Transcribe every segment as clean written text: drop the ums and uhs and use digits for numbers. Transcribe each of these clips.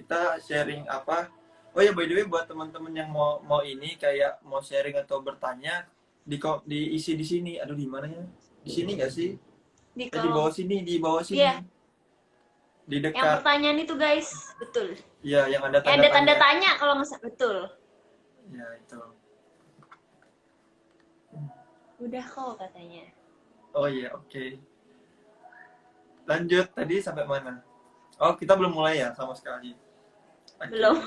kita sharing apa. Oh ya, by the way, buat teman-teman yang mau ini kayak mau sharing atau bertanya, diisi di sini. Aduh, di mana ya? Di sini nggak sih? Di Di kolom. bawah sini, di bawah Iya, sini. Di yang dekat, pertanyaan itu guys, betul. ya, yang ada Ya tanda ada tanda tanya. tanya kalau nggak salah, betul. Ya, itu. Udah kok katanya. Oh iya, oke. Lanjut, tadi sampai mana? Oh, kita belum mulai ya sama sekali. Oke. Belum.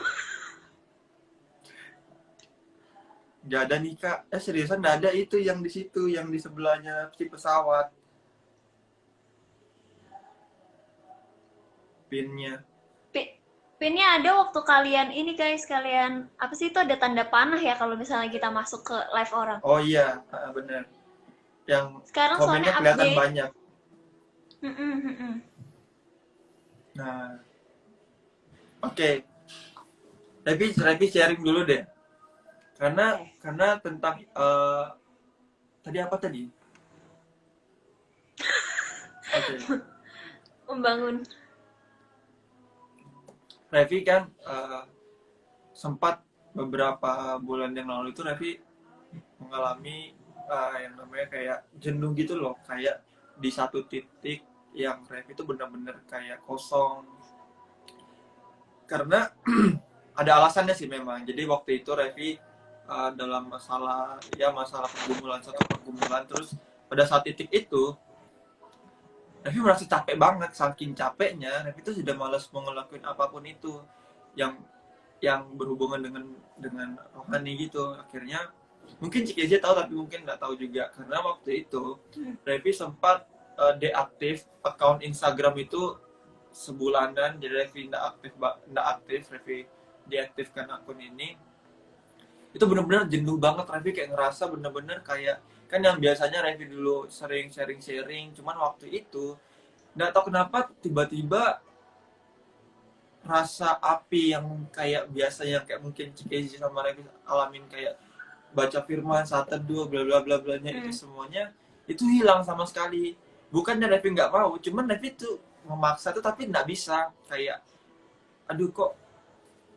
Nggak ada nih, Kak. Seriusan nggak ada itu yang di situ, yang di sebelahnya si pesawat. Pinnya. Pi- Pinnya ada waktu kalian ini guys, kalian apa sih itu ada tanda panah ya kalau misalnya kita masuk ke live orang. Oh iya, bener. Yang Sekarang soalnya komennya kelihatan update. banyak. Mm-mm, mm-mm. Nah, oke. Tapi sharing dulu deh. Karena Oke. karena tentang tadi apa tadi? Oke. Membangun. Revi kan sempat beberapa bulan yang lalu itu Revi mengalami yang namanya kayak jenuh gitu loh, kayak di satu titik yang Revi itu benar-benar kayak kosong karena ada alasannya sih memang. Jadi waktu itu Revi dalam masalah pergumulan, satu pergumulan, terus pada saat titik itu Revi merasa capek banget. Saking capeknya Revi itu sudah malas mau ngelakuin apapun itu yang berhubungan dengan rohani gitu. Akhirnya mungkin Cikezi tahu tapi mungkin nggak tahu juga, karena waktu itu Revi sempat deaktif account Instagram itu sebulanan. Jadi Revi nggak aktif, Revi deaktifkan akun ini. Itu benar-benar jenuh banget. Revi kayak ngerasa benar-benar kayak, kan yang biasanya Revi dulu sering sharing-sharing, cuman waktu itu nggak tahu kenapa tiba-tiba rasa api yang kayak biasa, yang kayak mungkin Cikezi sama Revi alamin, kayak baca firman, saat teduh, bla bla bla blanya, itu Mm. semuanya itu hilang sama sekali. Bukannya Revi nggak mau, cuman Revi tuh memaksa tuh tapi nggak bisa. Kayak aduh, kok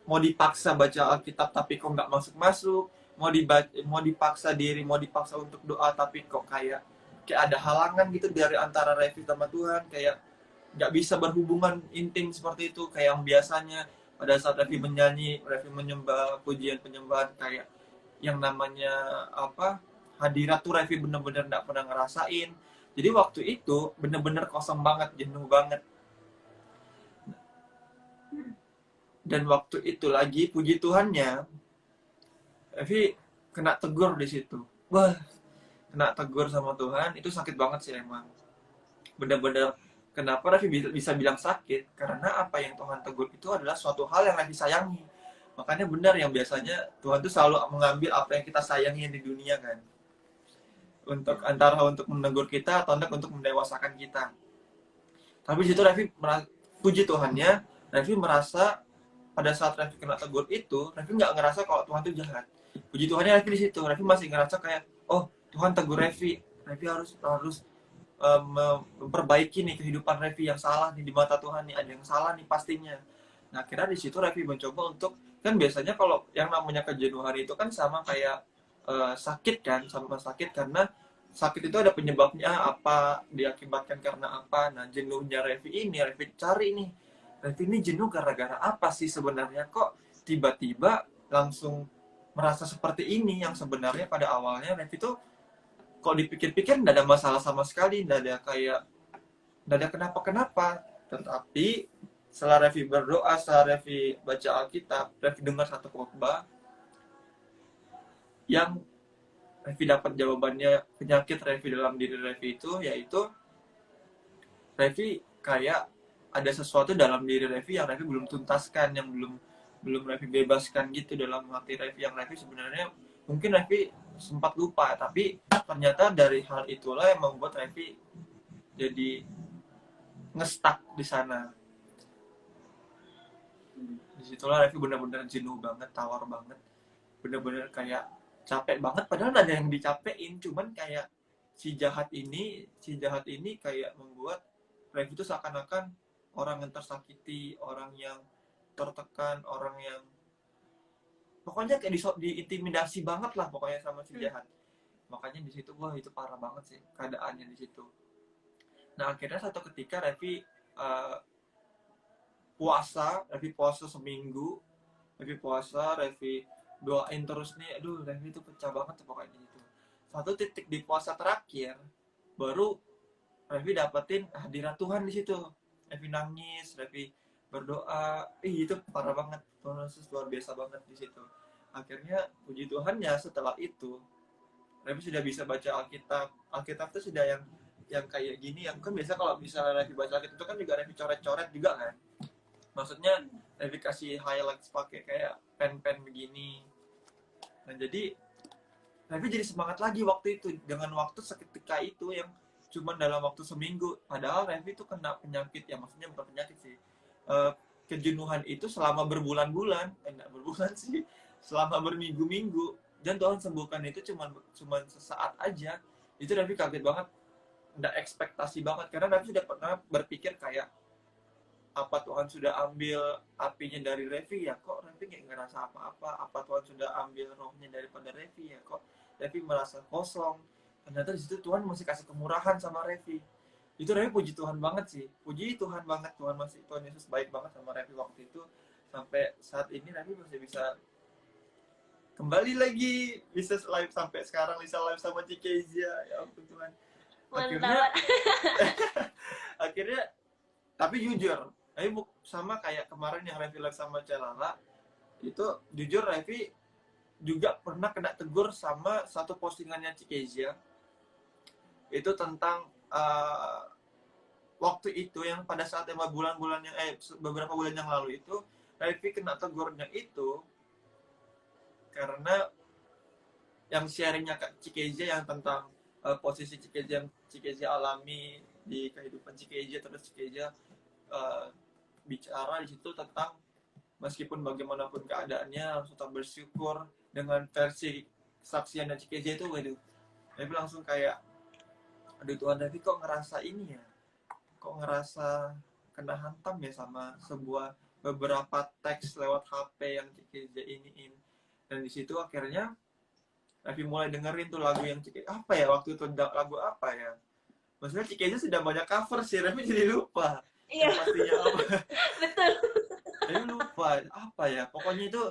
mau dipaksa baca Alkitab tapi kok nggak masuk-masuk, mau dipaksa diri, mau dipaksa untuk doa tapi kok kayak ada halangan gitu dari antara Revi sama Tuhan. Kayak nggak bisa berhubungan intim seperti itu kayak yang biasanya. Pada saat Revi menyanyi, Revi menyembah, pujian penyembahan, kayak yang namanya apa, hadirat tuh Revi bener-bener nggak pernah ngerasain. Jadi waktu itu bener-bener kosong banget, jenuh banget. Dan waktu itu lagi puji Tuhannya Revi kena tegur di situ. Wah, kena tegur sama Tuhan itu sakit banget sih emang. Bener-bener, kenapa Revi bisa bilang sakit, karena apa yang Tuhan tegur itu adalah suatu hal yang Revi sayangi. Makanya benar yang biasanya Tuhan tuh selalu mengambil apa yang kita sayangi di dunia kan, untuk antara untuk menegur kita atau untuk mendewasakan kita. Tapi di situ Revi puji Tuhannya, Revi merasa pada saat Revi kena tegur itu, Revi nggak ngerasa kalau Tuhan itu jahat. Puji Tuhannya Revi di situ, Revi masih ngerasa kayak, oh Tuhan tegur Revi, Revi harus harus memperbaiki nih kehidupan Revi yang salah nih di mata Tuhan nih, ada yang salah nih pastinya. Nah akhirnya di situ Revi mencoba untuk, kan biasanya kalau yang namanya kejenuhan itu kan sama kayak sakit kan, sama sakit karena sakit itu ada penyebabnya apa, diakibatkan karena apa. Nah jenuhnya Revi ini, Revi cari nih, Revi ini jenuh gara-gara apa sih sebenarnya, kok tiba-tiba langsung merasa seperti ini, yang sebenarnya pada awalnya Revi tuh kok dipikir-pikir nggak ada masalah sama sekali, nggak ada kenapa-kenapa. Tetapi setelah Revi berdoa, setelah Revi baca Alkitab, Revi dengar satu khotbah yang Revi dapat jawabannya penyakit Revi dalam diri Revi itu, yaitu Revi kayak ada sesuatu dalam diri Revi yang Revi belum tuntaskan, yang belum belum Revi bebaskan gitu dalam hati Revi, yang Revi sebenarnya mungkin Revi sempat lupa, tapi ternyata dari hal itulah yang membuat Revi jadi ngestak di sana. Disitulah Revi benar-benar jenuh banget, tawar banget, benar-benar kayak capek banget, padahal ada yang dicapein, cuman kayak si jahat ini kayak membuat Revi itu seakan-akan orang yang tersakiti, orang yang tertekan, orang yang pokoknya kayak diintimidasi banget lah pokoknya sama si jahat. Makanya di situ wah itu parah banget sih keadaannya di situ. Nah akhirnya satu ketika Revi puasa seminggu, Revi puasa, Revi doain terus nih, aduh Revi itu pecah banget tuh pokoknya di situ. Satu titik di puasa terakhir, baru Revi dapetin hadirat Tuhan di situ. Revi nangis, Revi berdoa, itu parah banget, Tuhan Yesus luar biasa banget di situ. Akhirnya puji Tuhannya setelah itu, Revi sudah bisa baca Alkitab. Alkitab itu sudah yang kayak gini, yang kan biasa kalau misalnya Revi baca Alkitab itu kan juga Revi coret-coret juga kan. Maksudnya Revi kasih highlights pakai kayak pen-pen begini. Nah jadi Revi jadi semangat lagi waktu itu dengan waktu seketika itu yang cuma dalam waktu seminggu. Padahal Revi itu kena penyakit ya, maksudnya bukan penyakit sih. Kejenuhan itu selama berbulan-bulan, enggak berbulan sih, selama berminggu-minggu. Dan Tuhan sembuhkan itu cuma sesaat aja. Itu Revi kaget banget, enggak ekspektasi banget karena Revi sudah pernah berpikir kayak apa Tuhan sudah ambil apinya dari Revi ya, kok Revi nggak ngerasa apa-apa. Apa Tuhan sudah ambil rohnya daripada Revi ya, kok Revi merasa kosong. Ternyata di situ Tuhan masih kasih kemurahan sama Revi. Itu Revi puji Tuhan banget sih, puji Tuhan banget. Tuhan Yesus baik banget sama Revi waktu itu. Sampai saat ini Revi masih bisa kembali lagi, bisa live sampai sekarang, bisa live sama Cikezia, ya ampun Tuhan. Akhirnya Mantap. akhirnya tapi jujur, sama kayak kemarin yang Revi live sama Celala, itu jujur Revi juga pernah kena tegur sama satu postingannya Cikezia. Itu tentang waktu itu yang pada saat beberapa bulan yang lalu itu Revi kena tegurnya itu karena yang sharingnya Kak Cikezia yang tentang posisi Cikezia yang Cikezia alami di kehidupan Cikezia, terus Cikezia bicara di situ tentang meskipun bagaimanapun keadaannya harus tetap bersyukur dengan versi kesaksian dan Cikezia itu. Waduh, Revi langsung kayak aduh Tuhan, Revi kok ngerasa ini ya, kok ngerasa kena hantam ya sama sebuah beberapa teks lewat HP yang Cikezia iniin. Dan di situ akhirnya Revi mulai dengerin tuh lagu yang apa ya waktu itu, lagu apa ya, maksudnya Cikezia sudah banyak cover sih, Revi jadi lupa Iya. yang pastinya apa. Betul. Revi lupa apa ya, pokoknya itu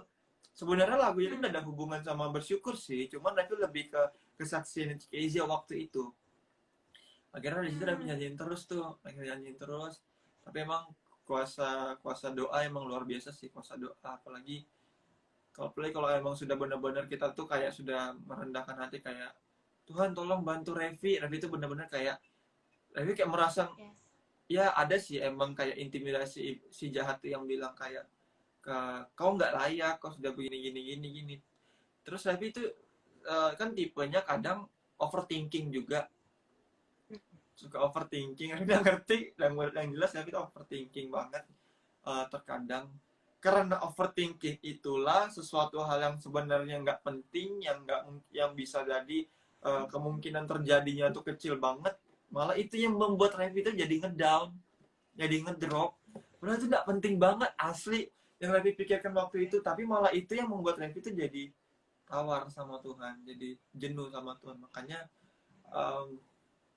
sebenarnya lagu itu udah ada hubungan sama bersyukur sih, cuman Revi lebih ke kesaksian Cikezia waktu itu. Akhirnya di situ Revi nyanyiin terus tuh, nyanyiin terus. Tapi emang kuasa doa emang luar biasa sih, kuasa doa. Apalagi kalau emang sudah benar-benar kita tuh kayak sudah merendahkan hati kayak Tuhan tolong bantu Revi. Revi itu benar-benar kayak Revi kayak merasa Yes. ya ada sih emang kayak intimidasi si jahat tuh yang bilang kayak kau nggak layak, kau sudah begini. Terus Revi itu kan tipenya kadang overthinking juga, suka overthinking. Revi nggak ngerti, yang jelas Revi itu overthinking banget terkadang. Karena overthinking itulah sesuatu hal yang sebenarnya nggak penting, yang bisa jadi kemungkinan terjadinya tuh kecil banget. Malah itu yang membuat Revi itu jadi ngedown, jadi ngedrop. Padahal itu nggak penting banget asli yang Revi pikirkan waktu itu, tapi malah itu yang membuat Revi itu jadi tawar sama Tuhan, jadi jenuh sama Tuhan. Makanya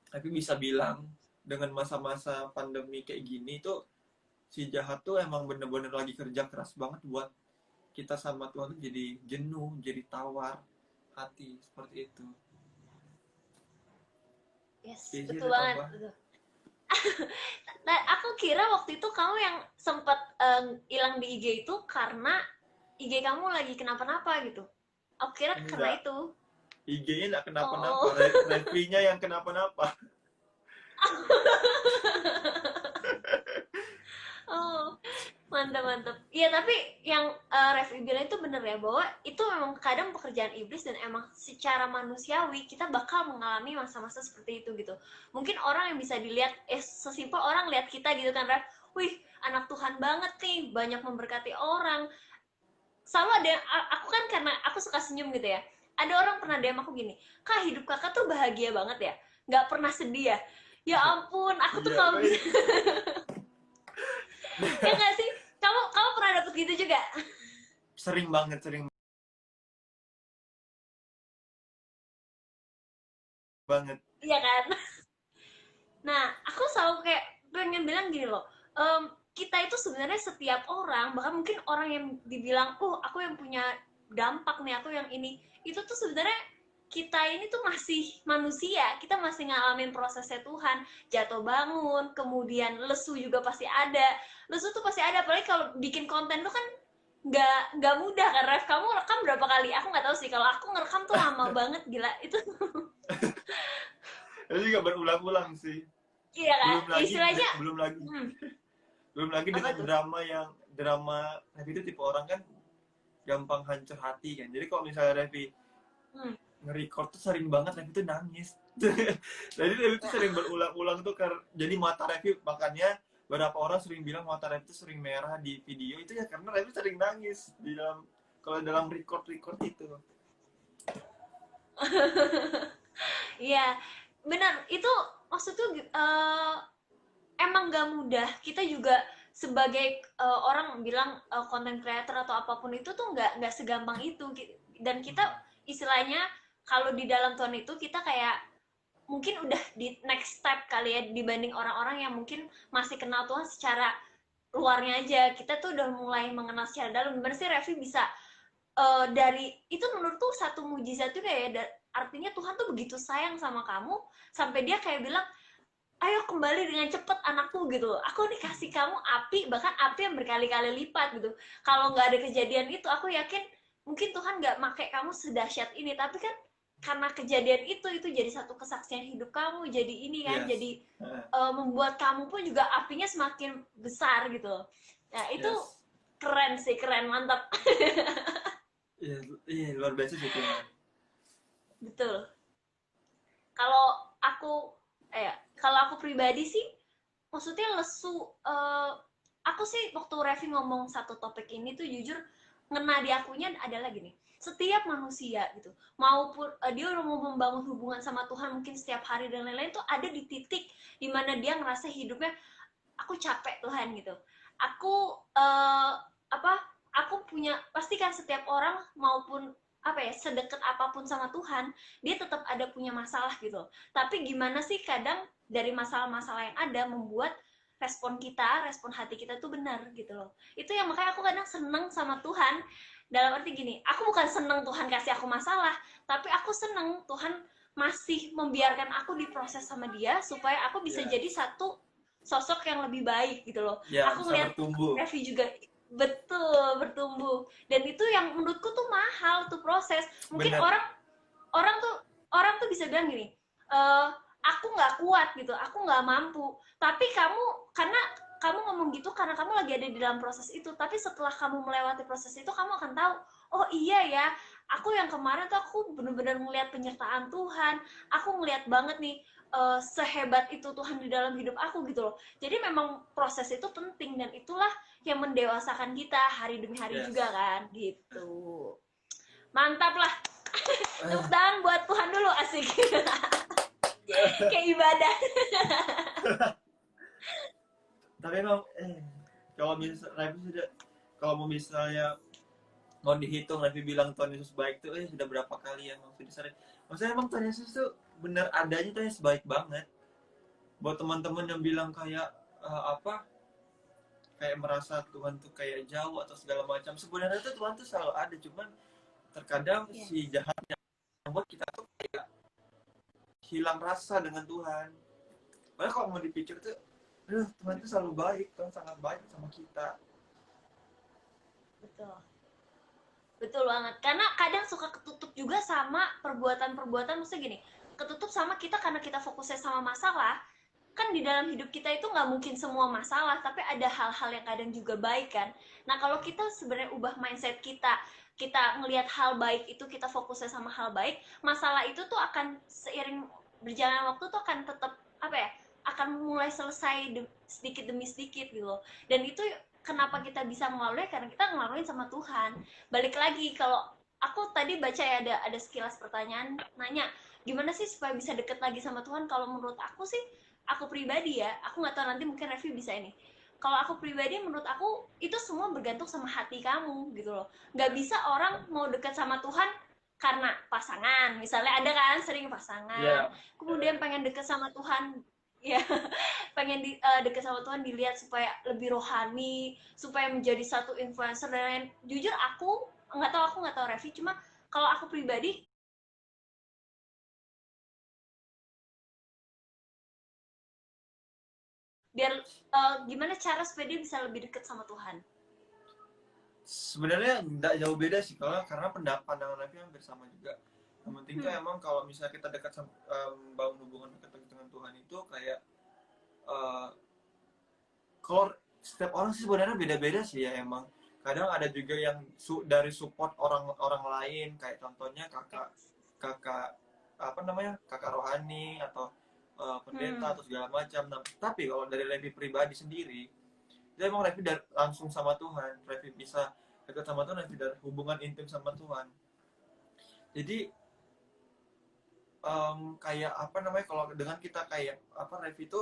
Revi bisa bilang dengan masa-masa pandemi kayak gini tuh si jahat tuh emang bener-bener lagi kerja keras banget buat kita sama Tuhan tuh jadi jenuh, jadi tawar hati seperti itu. Yes, Jadi betul ada banget. tambah. Betul. Nah, aku kira waktu itu kamu yang sempat hilang di IG itu karena IG kamu lagi kenapa-napa gitu. Aku kira karena Enggak, itu. IG-nya enggak kenapa-napa, Oh. Revi-nya yang kenapa-napa. Oh, mantap mantap. Iya, tapi yang Revi bilang itu bener ya, bahwa itu memang kadang pekerjaan iblis dan emang secara manusiawi kita bakal mengalami masa-masa seperti itu gitu. Mungkin orang yang bisa dilihat, sesimpel orang lihat kita gitu kan, Rev, wih anak Tuhan banget nih, banyak memberkati orang. Selalu ada, aku kan karena aku suka senyum gitu ya. Ada orang pernah DM aku gini, Kak hidup kakak tuh bahagia banget ya, nggak pernah sedih ya. Ya ampun, aku tuh Iya, kalau bisa baik. ya nggak sih, kamu kamu pernah dapet gitu juga. Sering banget, sering banget. Iya kan? Nah, aku selalu kayak pengen bilang gini loh, kita itu sebenarnya setiap orang, bahkan mungkin orang yang dibilang, aku yang punya dampak nih, aku yang ini, itu tuh sebenarnya kita ini tuh masih manusia, kita masih ngalamin prosesnya Tuhan, jatuh bangun, kemudian lesu juga pasti ada, lesu tuh pasti ada, apalagi kalau bikin konten tuh kan nggak mudah kan, Ref, kamu rekam berapa kali? Aku nggak tahu sih, kalau aku ngerekam tuh lama banget, gila, itu. Itu juga berulang-ulang sih. Iya kan, Belum lagi, istilahnya, belum lagi, hmm, belum lagi apa dengan tuh? drama Revi itu tipe orang kan gampang hancur hati kan. Jadi kalau misalnya Revi Hmm. nge-record tuh sering banget Revi tuh nangis. Jadi Revi tuh sering berulang-ulang tuh jadi mata Revi, makanya beberapa orang sering bilang mata Revi tuh sering merah di video itu ya karena Revi sering nangis di dalam, kalau dalam record itu. Iya, benar. Itu maksudnya emang gak mudah. Kita juga sebagai orang bilang content creator atau apapun itu tuh nggak segampang itu. Dan kita istilahnya kalau di dalam Tuhan itu kita kayak mungkin udah di next step kali ya dibanding orang-orang yang mungkin masih kenal Tuhan secara luarnya aja. Kita tuh udah mulai mengenal secara dalam. Gimana sih Revi bisa dari itu menurutku satu mujizat juga ya, artinya Tuhan tuh begitu sayang sama kamu sampai dia kayak bilang ayo kembali dengan cepet anakku gitu, aku nih kasih kamu api, bahkan api yang berkali-kali lipat gitu. Kalau nggak ada kejadian itu aku yakin mungkin Tuhan nggak make kamu sedahsyat ini, tapi kan karena kejadian itu jadi satu kesaksian hidup kamu, jadi ini kan, Yes. jadi membuat kamu pun juga apinya semakin besar gitu. Nah itu Yes. keren sih, keren, mantap. Iya, iya, luar biasa sih Tuhan. Betul. Kalau aku kalau aku pribadi sih maksudnya lesu, aku sih waktu Revi ngomong satu topik ini tuh jujur ngena di akunya adalah gini, setiap manusia gitu maupun dia udah mau membangun hubungan sama Tuhan mungkin setiap hari dan lain-lain tuh ada di titik dimana dia ngerasa hidupnya aku capek Tuhan gitu, aku apa aku punya, pastikan setiap orang maupun apa ya sedekat apapun sama Tuhan dia tetap ada punya masalah gitu, tapi gimana sih kadang dari masalah-masalah yang ada membuat respon hati kita tuh benar gitu loh. Itu yang makanya aku kadang seneng sama Tuhan, dalam arti gini, aku bukan seneng Tuhan kasih aku masalah, tapi aku seneng Tuhan masih membiarkan aku diproses sama dia supaya aku bisa Ya, jadi satu sosok yang lebih baik gitu loh. ya Aku bisa ngeliat bertumbuh. Revi juga betul bertumbuh, dan itu yang menurutku tuh mahal tuh proses. Mungkin Bener. orang tuh bisa bilang gini, eh aku nggak kuat gitu, aku nggak mampu, tapi karena kamu ngomong gitu karena kamu lagi ada di dalam proses itu, tapi setelah kamu melewati proses itu kamu akan tahu, oh iya ya, aku yang kemarin tuh aku bener-bener ngeliat penyertaan Tuhan, aku ngeliat banget nih sehebat itu Tuhan di dalam hidup aku gitu loh. Jadi memang proses itu penting dan itulah yang mendewasakan kita hari demi hari juga Yes. kan gitu. Mantap lah. Tepuk Eh, tangan buat Tuhan dulu, asik. Kayak ibadah. tapi emang kalau misalnya Revi sudah, kalau mau misalnya mau dihitung Revi bilang Tuhan Yesus baik tuh sudah berapa kali ya maksudnya sering. Maksudnya emang Tuhan Yesus tuh bener adanya Tuhan Yesus baik banget. Buat teman-teman yang bilang kayak apa, kayak merasa Tuhan tuh kayak jauh atau segala macam, sebenarnya tuh Tuhan tuh selalu ada, cuman terkadang Yeah. si jahat yang membuat kita tuh kayak hilang rasa dengan Tuhan. Padahal kalau mau dipikir tuh Tuhan tuh selalu baik, Tuhan sangat baik sama kita. Betul. Betul banget. Karena kadang suka ketutup juga sama perbuatan-perbuatan, maksudnya gini, ketutup sama kita karena kita fokusnya sama masalah. Kan di dalam hidup kita itu nggak mungkin semua masalah, tapi ada hal-hal yang kadang juga baik kan. Nah kalau kita sebenarnya ubah mindset kita, kita ngelihat hal baik itu, kita fokusnya sama hal baik, masalah itu tuh akan seiring berjalan waktu tuh akan tetap apa ya, akan mulai selesai sedikit demi sedikit gitu loh. Dan itu kenapa kita bisa melalui, karena kita ngelaluin sama Tuhan. Balik lagi, kalau aku tadi baca ya ada sekilas pertanyaan nanya gimana sih supaya bisa deket lagi sama Tuhan. Kalau menurut aku sih, aku pribadi ya, aku nggak tahu nanti mungkin Revi bisa ini, kalau aku pribadi, menurut aku itu semua bergantung sama hati kamu gitu loh. Nggak bisa orang mau dekat sama Tuhan karena pasangan, misalnya ada kan sering pasangan, Iya. kemudian pengen deket sama Tuhan, ya pengen deket sama Tuhan dilihat supaya lebih rohani, supaya menjadi satu influencer dan lain. Jujur aku nggak tahu Revi, cuma kalau aku pribadi, biar gimana cara supaya dia bisa lebih dekat sama Tuhan. Sebenarnya nggak jauh beda sih, kalau karena pandangan Raffi hampir sama juga. Yang penting tuh emang kalau misalnya kita dekat sama, bangun hubungan dekat dengan Tuhan itu kayak eh, kalau setiap orang sih sebenarnya beda-beda sih ya emang. Kadang ada juga yang dari support orang-orang lain, kayak contohnya kakak kakak apa namanya, kakak rohani atau pendeta atau segala macam. Nah, tapi kalau dari Levi pribadi sendiri, dia emang Levi langsung sama Tuhan. Levi bisa dekat sama Tuhan, Levi dari hubungan intim sama Tuhan. Jadi kayak apa namanya, kalau dengan kita kayak apa, Levi itu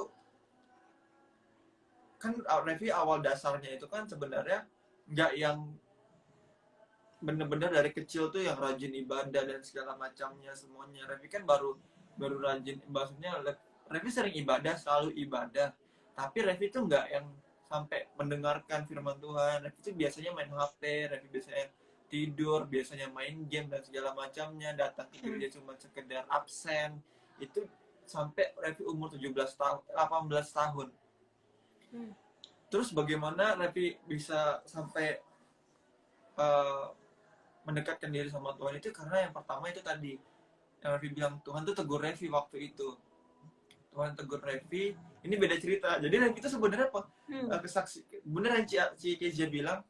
kan Revi awal dasarnya itu kan sebenarnya nggak yang bener-bener dari kecil tuh yang rajin ibadah dan segala macamnya semuanya. Revi kan baru baru rajin, maksudnya Revi sering ibadah, selalu ibadah, tapi Revi tuh nggak yang sampai mendengarkan firman Tuhan. Revi tuh biasanya main HP, Revi biasanya tidur, biasanya main game dan segala macamnya, datang ke gereja cuma sekedar absen. Itu sampai Revi umur 17 tahun, 18 tahun. Terus bagaimana Revi bisa sampai uh, mendekatkan diri sama Tuhan itu karena yang pertama itu tadi yang Revi bilang, Tuhan tuh tegur Revi waktu itu. Tuhan tegur Revi, ini beda cerita. Jadi Revi itu sebenarnya apa? Kesaksi, bener yang Ci Kezia bilang,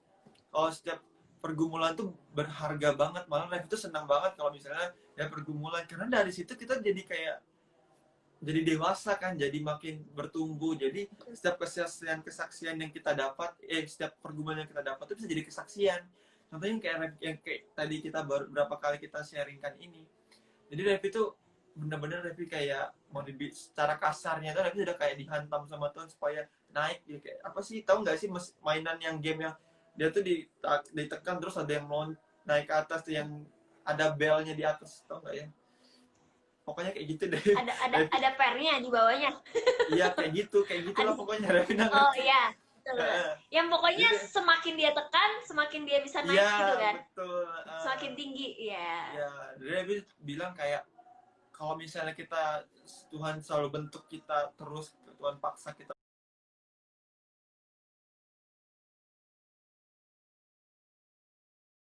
kalau setiap pergumulan tuh berharga banget. Malah Revi itu senang banget kalau misalnya ya pergumulan, karena dari situ kita jadi kayak jadi dewasa kan, jadi makin bertumbuh. Jadi setiap kesaksian yang kita dapat, setiap pergumulan yang kita dapat itu bisa jadi kesaksian. Contohnya yang kayak tadi kita baru berapa kali kita sharingkan ini. Jadi Revi itu bener-bener Revi kayak mau secara kasarnya tuh Revi udah kayak dihantam sama Tuhan supaya naik. Dia kayak apa sih, tahu nggak sih mainan yang game yang dia tuh ditekan terus ada yang naik ke atas tuh, yang ada belnya di atas, tahu nggak ya? Pokoknya kayak gitu deh. Ada pernya di bawahnya. Iya kayak gitu lah pokoknya. Revina ngerti. Oh iya, betul. Yang pokoknya jadi, semakin dia tekan, semakin dia bisa naik gitu kan. Betul. Semakin tinggi, ya. Iya, Revi bilang kayak kalau misalnya kita, Tuhan selalu bentuk kita terus, Tuhan paksa kita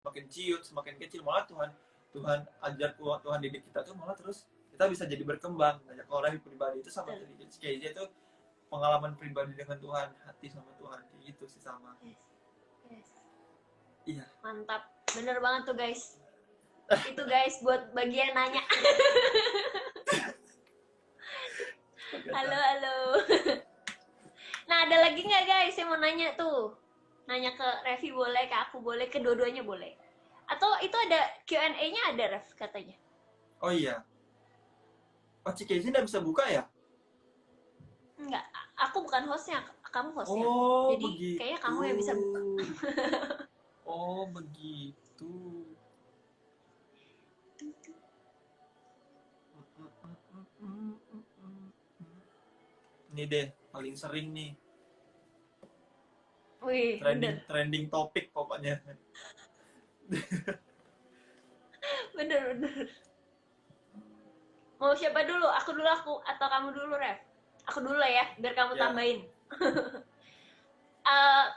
semakin ciut, semakin kecil, malah Tuhan ajar, Tuhan didik kita tuh malah terus kita bisa jadi berkembang. Kalau Revi pribadi itu sama tadi kayak itu pengalaman pribadi dengan Tuhan, hati sama Tuhan, kayak gitu sih sama. Yes. Iya. Mantap, bener banget tuh guys. Itu guys buat bagian nanya. Halo. Nah, ada lagi nggak guys yang mau nanya tuh? Nanya ke Revi boleh, ke aku boleh, ke dua-duanya boleh. Atau itu ada Q&A-nya ada, Rev, katanya. Oh iya. Oh, Cikezi nggak bisa buka ya? Enggak, aku bukan hostnya, kamu hostnya. Oh, jadi begitu. Kayaknya kamu yang bisa buka. Oh begitu. Ini deh paling sering nih. Wih, trending topik pokoknya. bener. Mau siapa dulu? Aku atau kamu dulu, Rev? Aku dulu lah ya, biar kamu tambahin.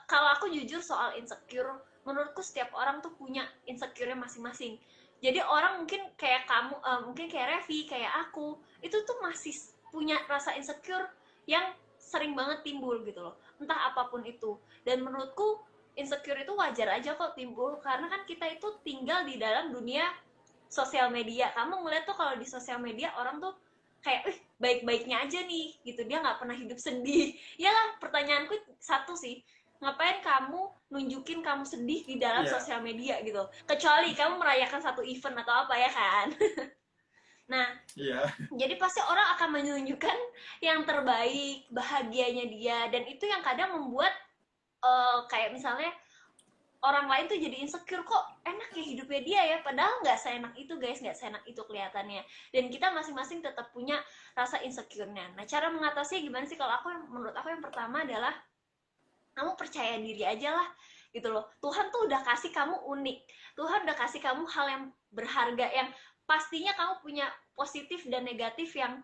Kalau aku jujur soal insecure, menurutku setiap orang tuh punya insecure-nya masing-masing. Jadi orang mungkin kayak kamu, mungkin kayak Revi, kayak aku, itu tuh masih punya rasa insecure yang sering banget timbul gitu loh. Entah apapun itu. Dan menurutku insecure itu wajar aja kok timbul, karena kan kita itu tinggal di dalam dunia sosial media. Kamu ngeliat tuh kalau di sosial media orang tuh kayak baik-baiknya aja nih gitu, dia nggak pernah hidup sedih. Ya lah, pertanyaanku satu sih, ngapain kamu nunjukin kamu sedih di dalam sosial media gitu, kecuali kamu merayakan satu event atau apa ya kan. Nah, jadi pasti orang akan menunjukkan yang terbaik, bahagianya dia, dan itu yang kadang membuat kayak misalnya orang lain tuh jadi insecure, kok enak ya hidupnya dia ya, padahal nggak seenak itu guys, nggak seenak itu kelihatannya. Dan kita masing-masing tetap punya rasa insecure-nya. Nah, cara mengatasinya gimana sih? Kalau aku, menurut aku yang pertama adalah kamu percaya diri aja lah, gitu loh. Tuhan tuh udah kasih kamu unik, Tuhan udah kasih kamu hal yang berharga, yang pastinya kamu punya positif dan negatif yang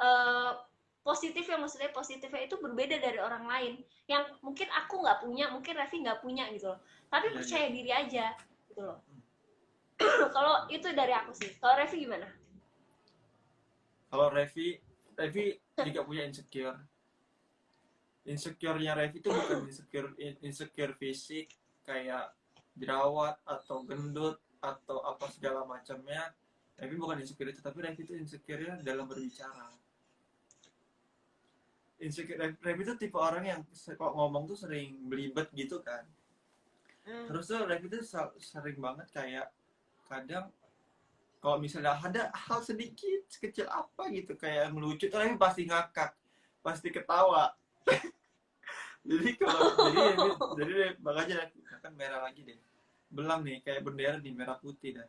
eh, positif, yang maksudnya positifnya itu berbeda dari orang lain, yang mungkin aku nggak punya, mungkin Revi nggak punya gitu loh. Tapi Iya, iya. percaya diri aja gitu loh. Kalau itu dari aku sih. Kalau Revi gimana? Kalau Revi juga punya insecure. Insecure-nya Revi itu bukan insecure fisik kayak jerawat atau gendut atau apa segala macamnya. Revi bukan insecure itu, tapi Revi itu insecure-nya dalam berbicara. Revi itu tipe orang yang kok ngomong tuh sering belibet gitu kan. Terus tuh Revi itu sering banget kayak kadang kalau misalnya ada hal sedikit sekecil apa gitu kayak melucu tuh Revi pasti ngakak, pasti ketawa. Jadi makanya kan merah lagi deh, belang nih kayak bendera nih, merah putih dah.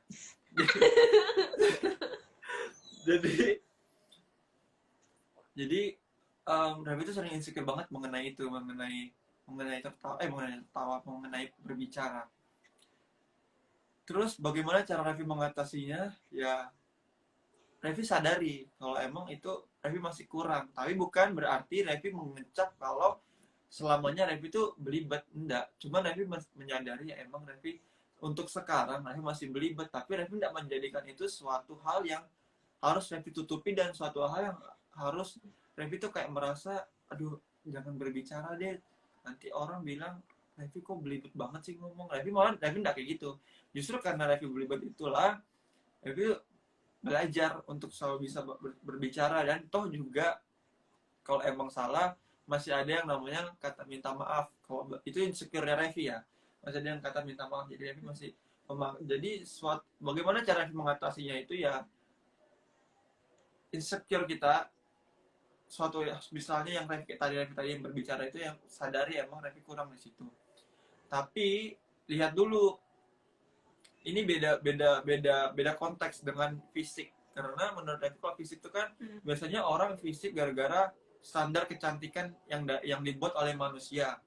jadi jadi Rabi itu sering insecure banget mengenai itu, mengenai berbicara. Terus bagaimana cara Ravi mengatasinya? Ya Revi sadari kalau emang itu Revi masih kurang, tapi bukan berarti Revi mengecap kalau selamanya Revi itu belibet, enggak. Cuma Revi menyadari ya emang Revi untuk sekarang Revi masih belibet, tapi Revi tidak menjadikan itu suatu hal yang harus Revi tutupi dan suatu hal yang harus Revi tuh kayak merasa, aduh jangan berbicara deh, nanti orang bilang Revi kok belibet banget sih ngomong. Revi malah Revi enggak kayak gitu. Justru karena Revi belibet itulah Revi belajar untuk selalu bisa berbicara, dan toh juga kalau emang salah masih ada yang namanya kata minta maaf. Kalau itu insecure-nya Revi ya, masih ada yang kata minta maaf. Jadi Revi masih jadi bagaimana cara Revi mengatasinya itu ya insecure kita, suatu misalnya yang Revi tadi yang berbicara itu yang sadari emang Revi kurang di situ. Tapi lihat dulu, ini beda konteks dengan fisik, karena menurut aku kalau fisik itu kan biasanya orang fisik gara-gara standar kecantikan yang dibuat oleh manusia.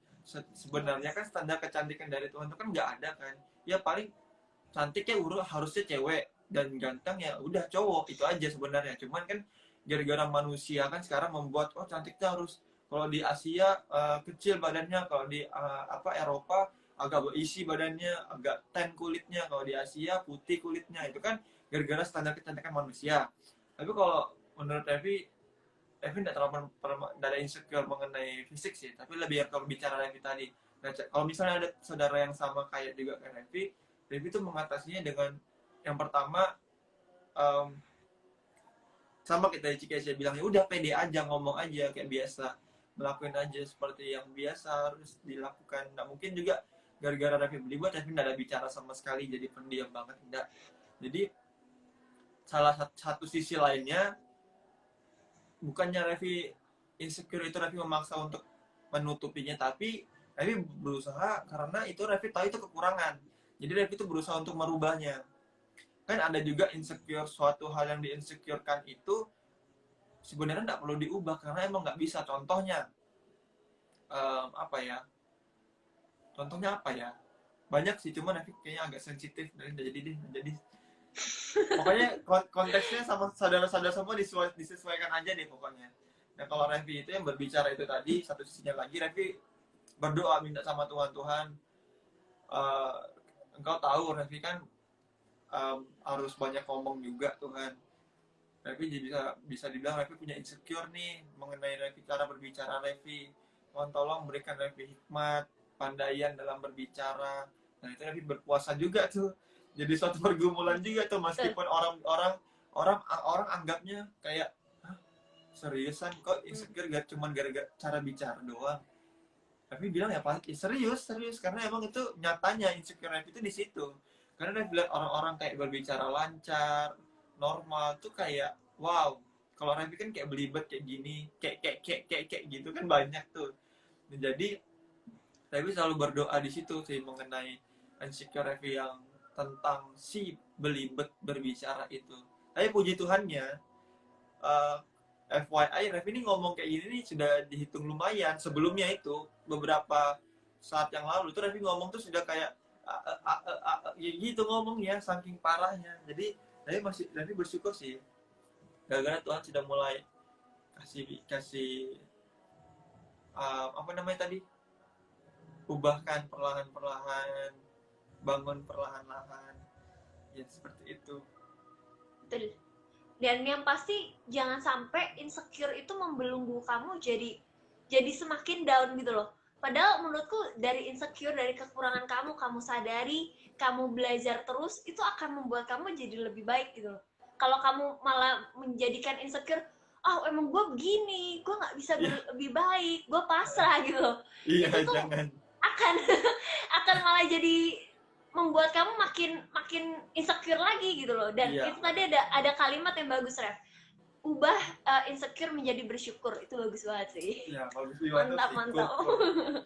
Sebenarnya kan standar kecantikan dari Tuhan itu kan nggak ada kan, ya paling cantiknya harusnya cewek dan ganteng ya udah cowok, itu aja sebenarnya. Cuman kan gara-gara manusia kan sekarang membuat cantiknya harus, kalau di Asia kecil badannya, kalau di Eropa agak berisi badannya, agak tan kulitnya, kalau di Asia putih kulitnya. Itu kan gara-gara standar kecantikan manusia. Tapi kalau menurut Evi tidak terlalu ada insecure mengenai fisik sih, tapi lebih kalau bicara Evi tadi. Nah, kalau misalnya ada saudara yang sama kayak juga kayak Evi tuh mengatasinya dengan yang pertama, sama kita kayak saya bilang, ya udah pede aja, ngomong aja kayak biasa, melakukan aja seperti yang biasa harus dilakukan. Nggak mungkin juga gara-gara Revi belibet Revi nggak ada bicara sama sekali jadi pendiam banget, enggak. Jadi salah satu sisi lainnya, bukannya Revi insecure itu Revi memaksa untuk menutupinya, tapi Revi berusaha karena itu Revi tahu itu kekurangan, jadi Revi itu berusaha untuk merubahnya. Kan ada juga insecure, suatu hal yang diinsecurekan itu sebenarnya nggak perlu diubah karena emang nggak bisa. Contohnya apa ya, banyak sih, cuman kayaknya agak sensitif dan jadi pokoknya konteksnya sama saudara-saudara semua disesuaikan aja deh pokoknya. Nah kalau Revi itu yang berbicara itu tadi, satu sisinya lagi Revi berdoa minta sama Tuhan, uh, engkau tahu Revi kan harus banyak ngomong juga Tuhan. Revi bisa dibilang Revi punya insecure nih mengenai Revi, cara berbicara Revi. Tuhan tolong berikan Revi hikmat, pandaian dalam berbicara. Nah itu Revi berpuasa juga tuh, jadi suatu pergumulan juga tuh, meskipun orang anggapnya kayak, hah, seriusan kok insecure gak cuman gara-gara cara bicara doang. Tapi bilang ya pasti serius karena emang itu nyatanya insecure itu di situ. Karena Revi lihat orang-orang kayak berbicara lancar, normal tuh kayak wow. Kalau Revi kan kayak belibet kayak gini, kayak gitu kan banyak tuh. Jadi Tapi selalu berdoa di situ sih mengenai insecure Revi yang tentang si belibet berbicara itu. Tapi puji Tuhannya, eh, FYI Revi ini ngomong kayak gini nih sudah dihitung lumayan. Sebelumnya itu beberapa saat yang lalu itu Revi ngomong tuh sudah kayak ya gitu ngomongnya saking parahnya. Jadi Revi bersyukur sih. Gara-gara Tuhan sudah mulai kasih kasih apa namanya tadi, ubahkan perlahan-perlahan, bangun perlahan-lahan, ya seperti itu. Betul. Dan yang pasti jangan sampai insecure itu membelenggu kamu jadi semakin down gitu loh. Padahal menurutku dari insecure, dari kekurangan kamu, kamu sadari, kamu belajar terus, itu akan membuat kamu jadi lebih baik gitu loh. Kalau kamu malah menjadikan insecure, oh emang gue begini, gue nggak bisa Iya, lebih baik, gue pasrah gitu loh. iya Itu tuh jangan. akan akan malah jadi membuat kamu makin makin insecure lagi gitu loh. Dan Iya, itu tadi ada kalimat yang bagus, Ref, ubah insecure menjadi bersyukur. Itu bagus banget sih. iya bagus gimana Mantap, sih, mantap. quote quote.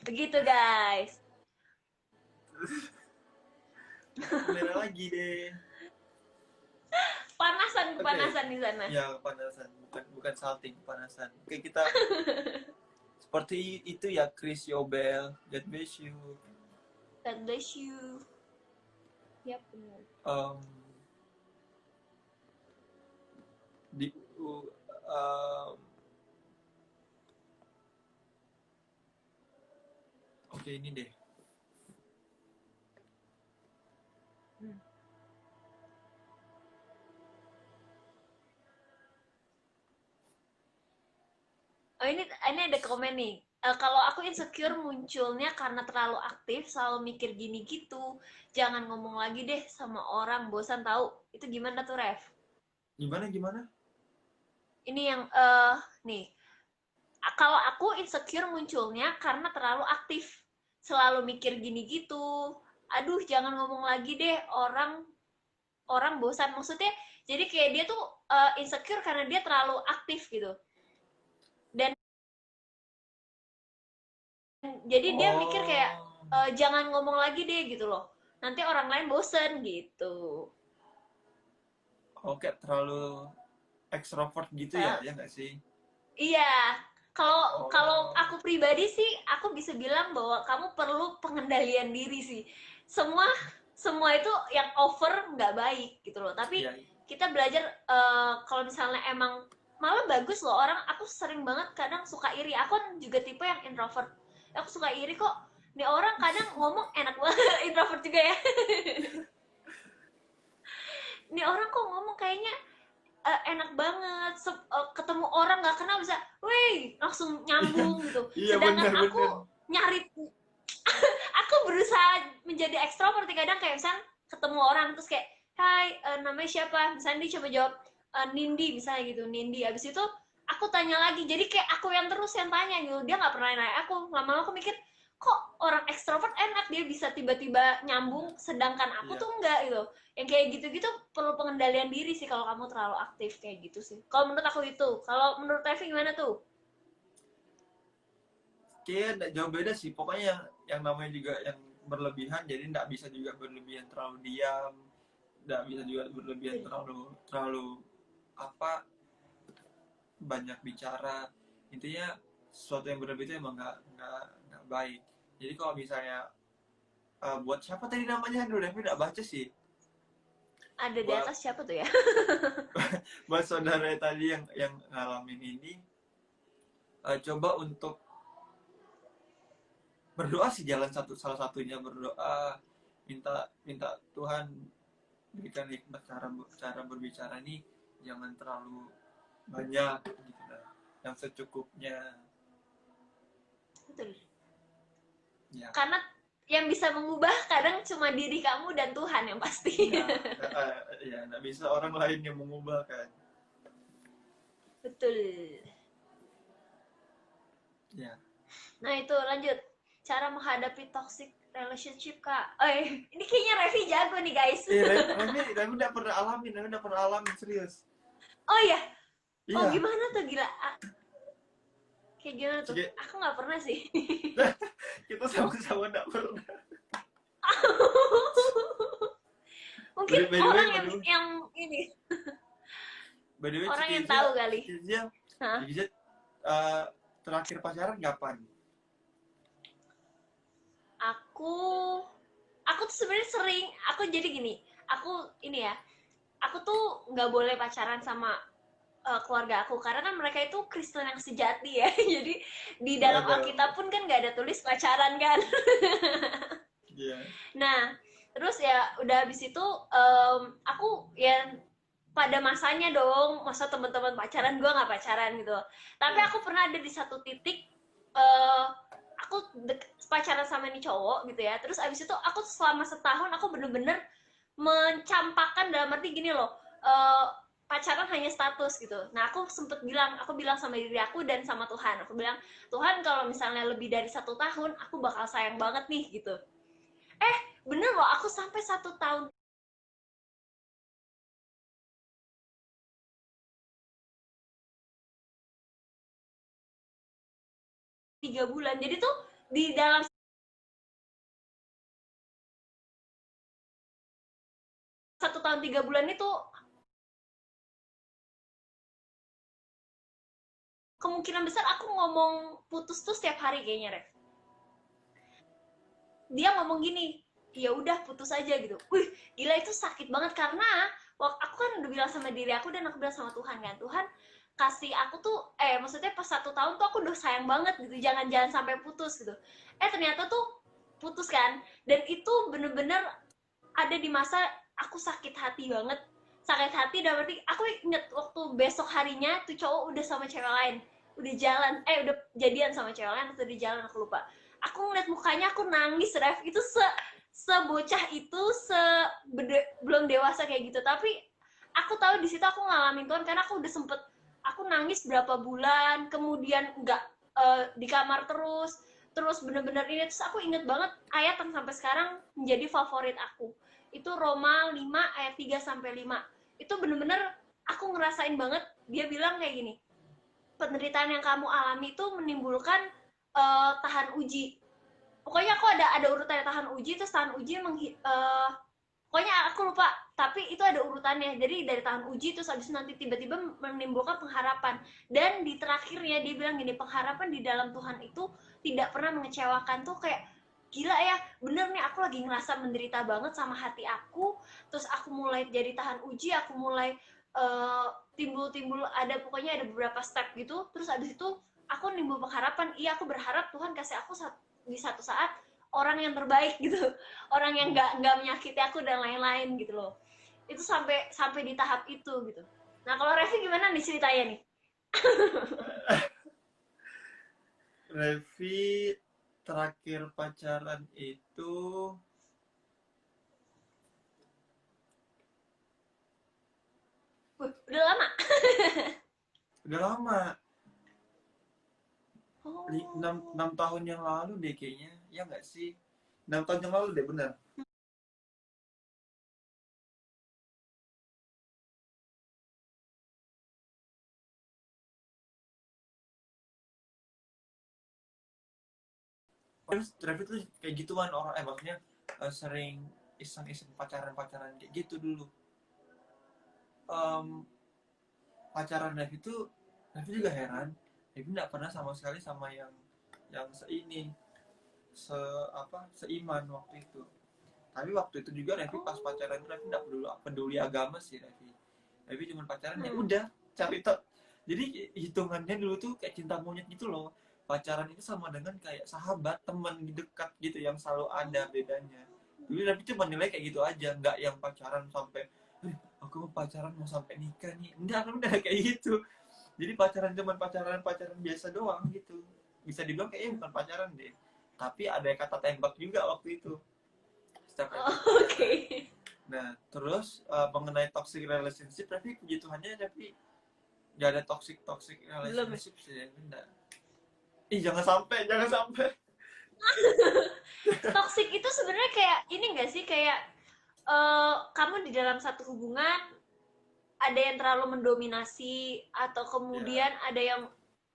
Begitu guys. Merah lagi deh. Panasan Oke, kepanasan di sana. ya kepanasan, bukan bukan salting, kepanasan. Oke, kita seperti itu ya, Chris Yobel, God bless you. God bless you. Yap, benar. Um, di um, oke ini deh. Oh, ini ada komen nih. Kalau aku insecure munculnya karena terlalu aktif, selalu mikir gini gitu. Jangan ngomong lagi deh sama orang, bosan tahu. Itu gimana tuh, Ref? Gimana gimana? Ini yang nih. Kalau aku insecure munculnya karena terlalu aktif, selalu mikir gini gitu. Aduh, jangan ngomong lagi deh, orang orang bosan. Maksudnya, jadi kayak dia tuh insecure karena dia terlalu aktif gitu. Dan jadi dia mikir kayak Oh, jangan ngomong lagi deh gitu loh, nanti orang lain bosen gitu. oke, terlalu ekstrovert gitu ya, Eh, ya nggak sih? iya, kalau kalau Oh, aku pribadi sih aku bisa bilang bahwa kamu perlu pengendalian diri sih. semua semua itu yang over nggak baik gitu loh, tapi iya. kita belajar kalau misalnya emang malah bagus loh. Orang, aku sering banget kadang suka iri, aku kan juga tipe yang introvert, aku suka iri kok, nih orang kadang ngomong enak banget. Introvert juga ya. Nih orang kok ngomong kayaknya enak banget. Ketemu orang nggak kenal bisa, wih, langsung Iya, nyambung gitu. iya Sedangkan benar aku benar. nyari, aku berusaha menjadi ekstrovert kadang, kayak misalnya ketemu orang terus kayak, hai, namanya siapa, misalnya dia coba jawab Nindi misalnya gitu, Nindi. Abis itu aku tanya lagi, jadi kayak aku yang terus yang tanya gitu, dia nggak pernah nanya aku. Lama-lama aku mikir, kok orang ekstrovert enak, dia bisa tiba-tiba nyambung, sedangkan aku Iya. tuh enggak gitu. Yang kayak gitu-gitu perlu pengendalian diri sih kalau kamu terlalu aktif kayak gitu sih. Kalau menurut aku itu. Kalau menurut Tevi gimana tuh? Kayaknya nggak jauh beda sih. Pokoknya yang namanya juga yang berlebihan, jadi nggak bisa juga berlebihan terlalu diam, nggak bisa juga berlebihan terlalu terlalu apa, banyak bicara. Intinya sesuatu yang berlebih itu emang nggak baik. Jadi kalau misalnya buat siapa tadi namanya, aduh Devi nggak baca sih. Ada di Buat atas siapa tuh ya? buat saudara tadi yang ngalamin ini, coba untuk berdoa sih, jalan salah satunya berdoa, minta minta Tuhan berikan hikmat cara cara berbicara ini, jangan terlalu banyak gitu lah, yang secukupnya Betul. ya. Karena yang bisa mengubah kadang cuma diri kamu dan Tuhan yang pasti. Ya, ya nggak bisa orang lain yang mengubah kan. Betul. Ya. Nah itu lanjut. Cara menghadapi toxic relationship, Kak. Oh, ini kayaknya Revi jago nih guys. Remi udah pernah alamin serius. Oh iya. Oh Iya, gimana tuh, gila. Kayak gimana tuh? Kayak Aku nggak pernah sih. kita sama-sama nggak pernah. Mungkin By the way, orang by yang the way, yang ini, by the way, orang yang Cikija, tahu kali. Cikija, Hah? Cikija, terakhir pacaran kapan? Aku aku tuh sebenarnya sering, aku jadi gini, aku ini ya, aku tuh nggak boleh pacaran sama keluarga aku karena kan mereka itu Kristen yang sejati ya. Jadi di dalam Ada, Alkitab pun kan nggak ada tulis pacaran kan. ya. Nah, terus ya udah habis itu aku ya pada masanya dong, masa teman-teman pacaran gue nggak pacaran gitu. Tapi Ya. aku pernah ada di satu titik eh aku pacaran sama nih cowok gitu ya. Terus abis itu aku selama setahun aku bener-bener mencampakkan, dalam arti gini loh, eh, pacaran hanya status gitu. Nah aku sempet bilang, aku bilang sama diri aku dan sama Tuhan, aku bilang, Tuhan kalau misalnya lebih dari 1 tahun aku bakal sayang banget nih gitu. Bener loh, aku sampai 1 tahun 3 bulan. Jadi tuh di dalam 1 tahun 3 bulan itu kemungkinan besar aku ngomong putus tuh setiap hari kayaknya, Ref. Dia ngomong gini, ya udah putus aja gitu. Wih, gila itu sakit banget karena waktu aku kan udah bilang sama diri aku dan aku bilang sama Tuhan kan, Tuhan kasih aku tuh, maksudnya pas 1 tahun tuh aku udah sayang banget gitu, jangan sampai putus gitu. Ternyata tuh putus kan, dan itu bener-bener ada di masa aku sakit hati banget. Sakit hati dalam arti aku inget waktu besok harinya tuh cowok udah sama cewek lain, udah jalan, udah jadian sama cewek lain atau di jalan aku lupa. Aku ngeliat mukanya, aku nangis, Ref. Itu sebocah itu, belum dewasa kayak gitu, tapi aku tahu di situ aku ngalamin Tuhan karena aku udah sempet, aku nangis berapa bulan kemudian, nggak di kamar terus bener-bener ini. Terus aku inget banget ayat yang sampai sekarang menjadi favorit aku, itu Roma 5 ayat 3 sampai 5. Itu bener-bener aku ngerasain banget. Dia bilang kayak gini, penderitaan yang kamu alami itu menimbulkan tahan uji. Pokoknya aku ada urutannya, tahan uji, terus tahan uji pokoknya aku lupa, tapi itu ada urutannya. Jadi dari tahan uji terus habis nanti tiba-tiba menimbulkan pengharapan. Dan di terakhirnya dia bilang gini, pengharapan di dalam Tuhan itu tidak pernah mengecewakan. Tuh kayak gila ya, bener nih, aku lagi ngerasa menderita banget sama hati aku, terus aku mulai jadi tahan uji, aku mulai timbul-timbul, ada pokoknya ada beberapa step gitu. Terus abis itu aku nimbul pengharapan, iya aku berharap Tuhan kasih aku di satu saat orang yang terbaik gitu, orang yang nggak menyakiti aku dan lain-lain gitu loh. Itu sampai sampai di tahap itu gitu. Nah kalau Revi gimana nih ceritanya nih? Revi terakhir pacaran itu Udah lama. udah lama, Oh. 6 tahun yang lalu deh kayaknya, ya nggak sih? 6 tahun yang lalu deh, bener. Terus Revi tuh kayak gituan orang, maksudnya sering iseng-iseng pacaran-pacaran kayak gitu dulu. Em, Pacaran Revi tuh, Revi juga heran, Revi nggak pernah sama sekali sama yang seiman waktu itu. Tapi waktu itu juga Revi pas Oh. pacaran itu Revi nggak peduli agama sih. Revi cuma pacaran ya Hmm. udah, cari tak. Jadi hitungannya dulu tuh kayak cinta monyet gitu loh. Pacaran itu sama dengan kayak sahabat, teman dekat gitu yang selalu ada bedanya. Dulu Revi cuma nilai kayak gitu aja, nggak yang pacaran sampai aku mau pacaran mau sampai nikah nih. Enggak, kan udah kayak gitu. Jadi pacaran cuma pacaran biasa doang gitu. Bisa dibilang kayaknya bukan pacaran deh. Tapi ada kata tembak juga waktu itu. Setiap Revi Oh, oke. pacaran. Nah, terus mengenai toxic relationship, tapi puji Tuhannya tapi nggak ada toxic Belum ya. relationship sih, enggak. Ih, jangan sampai, jangan sampai. Toxic itu sebenarnya kayak ini enggak sih, kayak kamu di dalam satu hubungan ada yang terlalu mendominasi, atau Ya, kemudian ada yang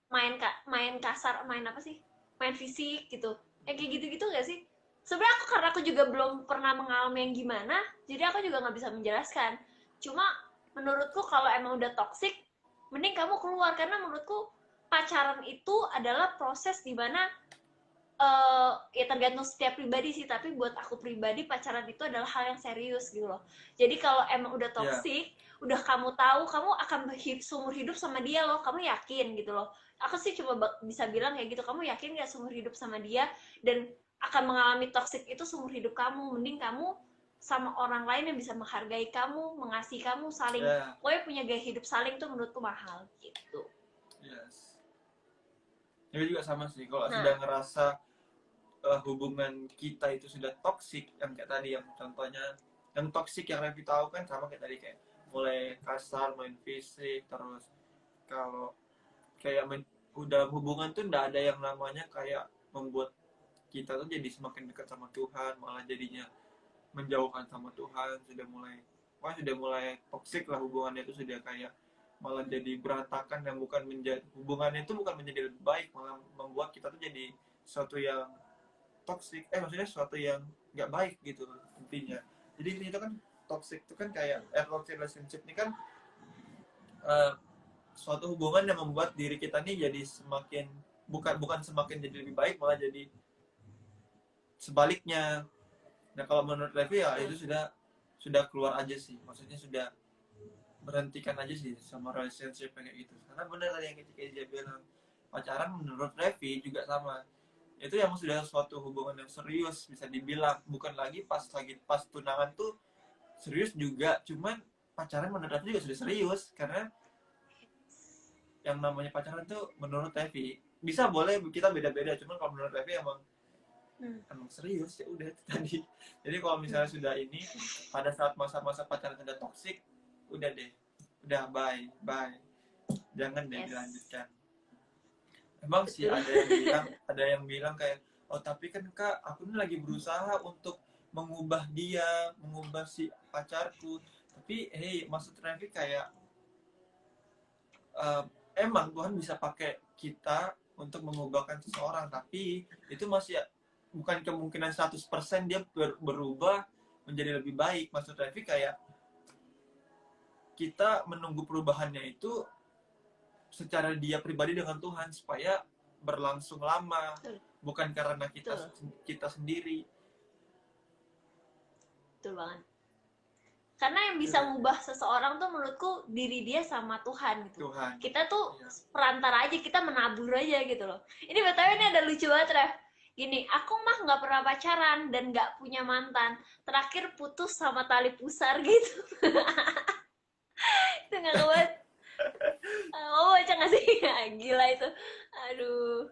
main kasar, main apa sih, main fisik gitu, kayak gitu-gitu nggak sih? Sebenarnya karena aku juga belum pernah mengalami yang gimana, jadi aku juga nggak bisa menjelaskan. Cuma menurutku kalau emang udah toxic, mending kamu keluar, karena menurutku pacaran itu adalah proses dimana ya tergantung setiap pribadi sih, tapi buat aku pribadi pacaran itu adalah hal yang serius gitu loh. Jadi kalau emang udah Ya, toxic, udah kamu tahu kamu akan seumur hidup sama dia loh, kamu yakin gitu loh. Aku sih cuma bisa bilang kayak gitu, kamu yakin gak seumur hidup sama dia dan akan mengalami toxic itu seumur hidup kamu? Mending kamu sama orang lain yang bisa menghargai kamu, mengasihi kamu, saling, ya, pokoknya punya gaya hidup saling tuh menurutku mahal gitu. yes. Ini juga sama sih. Kalau Nah, sudah ngerasa hubungan kita itu sudah toksik, yang kayak tadi, yang contohnya yang toksik yang Revi tahu kan, sama kayak tadi, kayak mulai kasar, main fisik, terus kalau kayak udah hubungan tuh nggak ada yang namanya kayak membuat kita tuh jadi semakin dekat sama Tuhan, malah jadinya menjauhkan sama Tuhan. Sudah mulai toksik lah hubungannya, itu sudah kayak malah jadi berantakan, yang bukan menjadi hubungannya itu bukan menjadi lebih baik, malah membuat kita tuh jadi sesuatu yang toxic, maksudnya sesuatu yang nggak baik gitu intinya. Jadi ini itu kan toxic itu kan kayak toxic relationship ini kan eh, suatu hubungan yang membuat diri kita nih jadi semakin, bukan bukan semakin jadi lebih baik, malah jadi sebaliknya. Nah kalau menurut Levi ya itu sudah keluar aja sih, maksudnya sudah berhentikan aja sih sama relationship kayak gitu. Karena benar yang ketika dia bilang pacaran, menurut Levi juga sama, itu yang sudah suatu hubungan yang serius bisa dibilang, bukan lagi pas tunangan tuh serius juga, cuman pacaran menurut Levi juga sudah serius. Karena yang namanya pacaran tuh menurut Levi bisa boleh kita beda-beda, cuman kalau menurut Levi emang serius, ya udah itu tadi. Jadi kalau misalnya sudah ini, pada saat masa-masa pacaran sudah toksik, udah deh, udah bye bye, jangan deh yes, dilanjutkan. Emang sih betul. ada yang bilang kayak, oh tapi kan kak, aku ini lagi berusaha untuk mengubah dia, mengubah si pacarku. Tapi hey, maksud Revi kayak eh, emang Tuhan bisa pakai kita untuk mengubahkan seseorang, tapi itu masih bukan kemungkinan 100% dia berubah menjadi lebih baik. Maksud Revi kayak kita menunggu perubahannya itu secara dia pribadi dengan Tuhan supaya berlangsung lama, Betul, bukan karena kita betul, kita sendiri. betul banget. Karena yang bisa ngubah seseorang tuh menurutku diri dia sama Tuhan gitu. Tuhan, Kita tuh iya. perantara aja, kita menabur aja gitu loh. Ini BTW ini ada lucu banget, Ref. Gini, aku mah nggak pernah pacaran dan nggak punya mantan. Terakhir putus sama tali pusar gitu. Itu nggak kuat. Mau baca nggak sih? Gila itu. Aduh.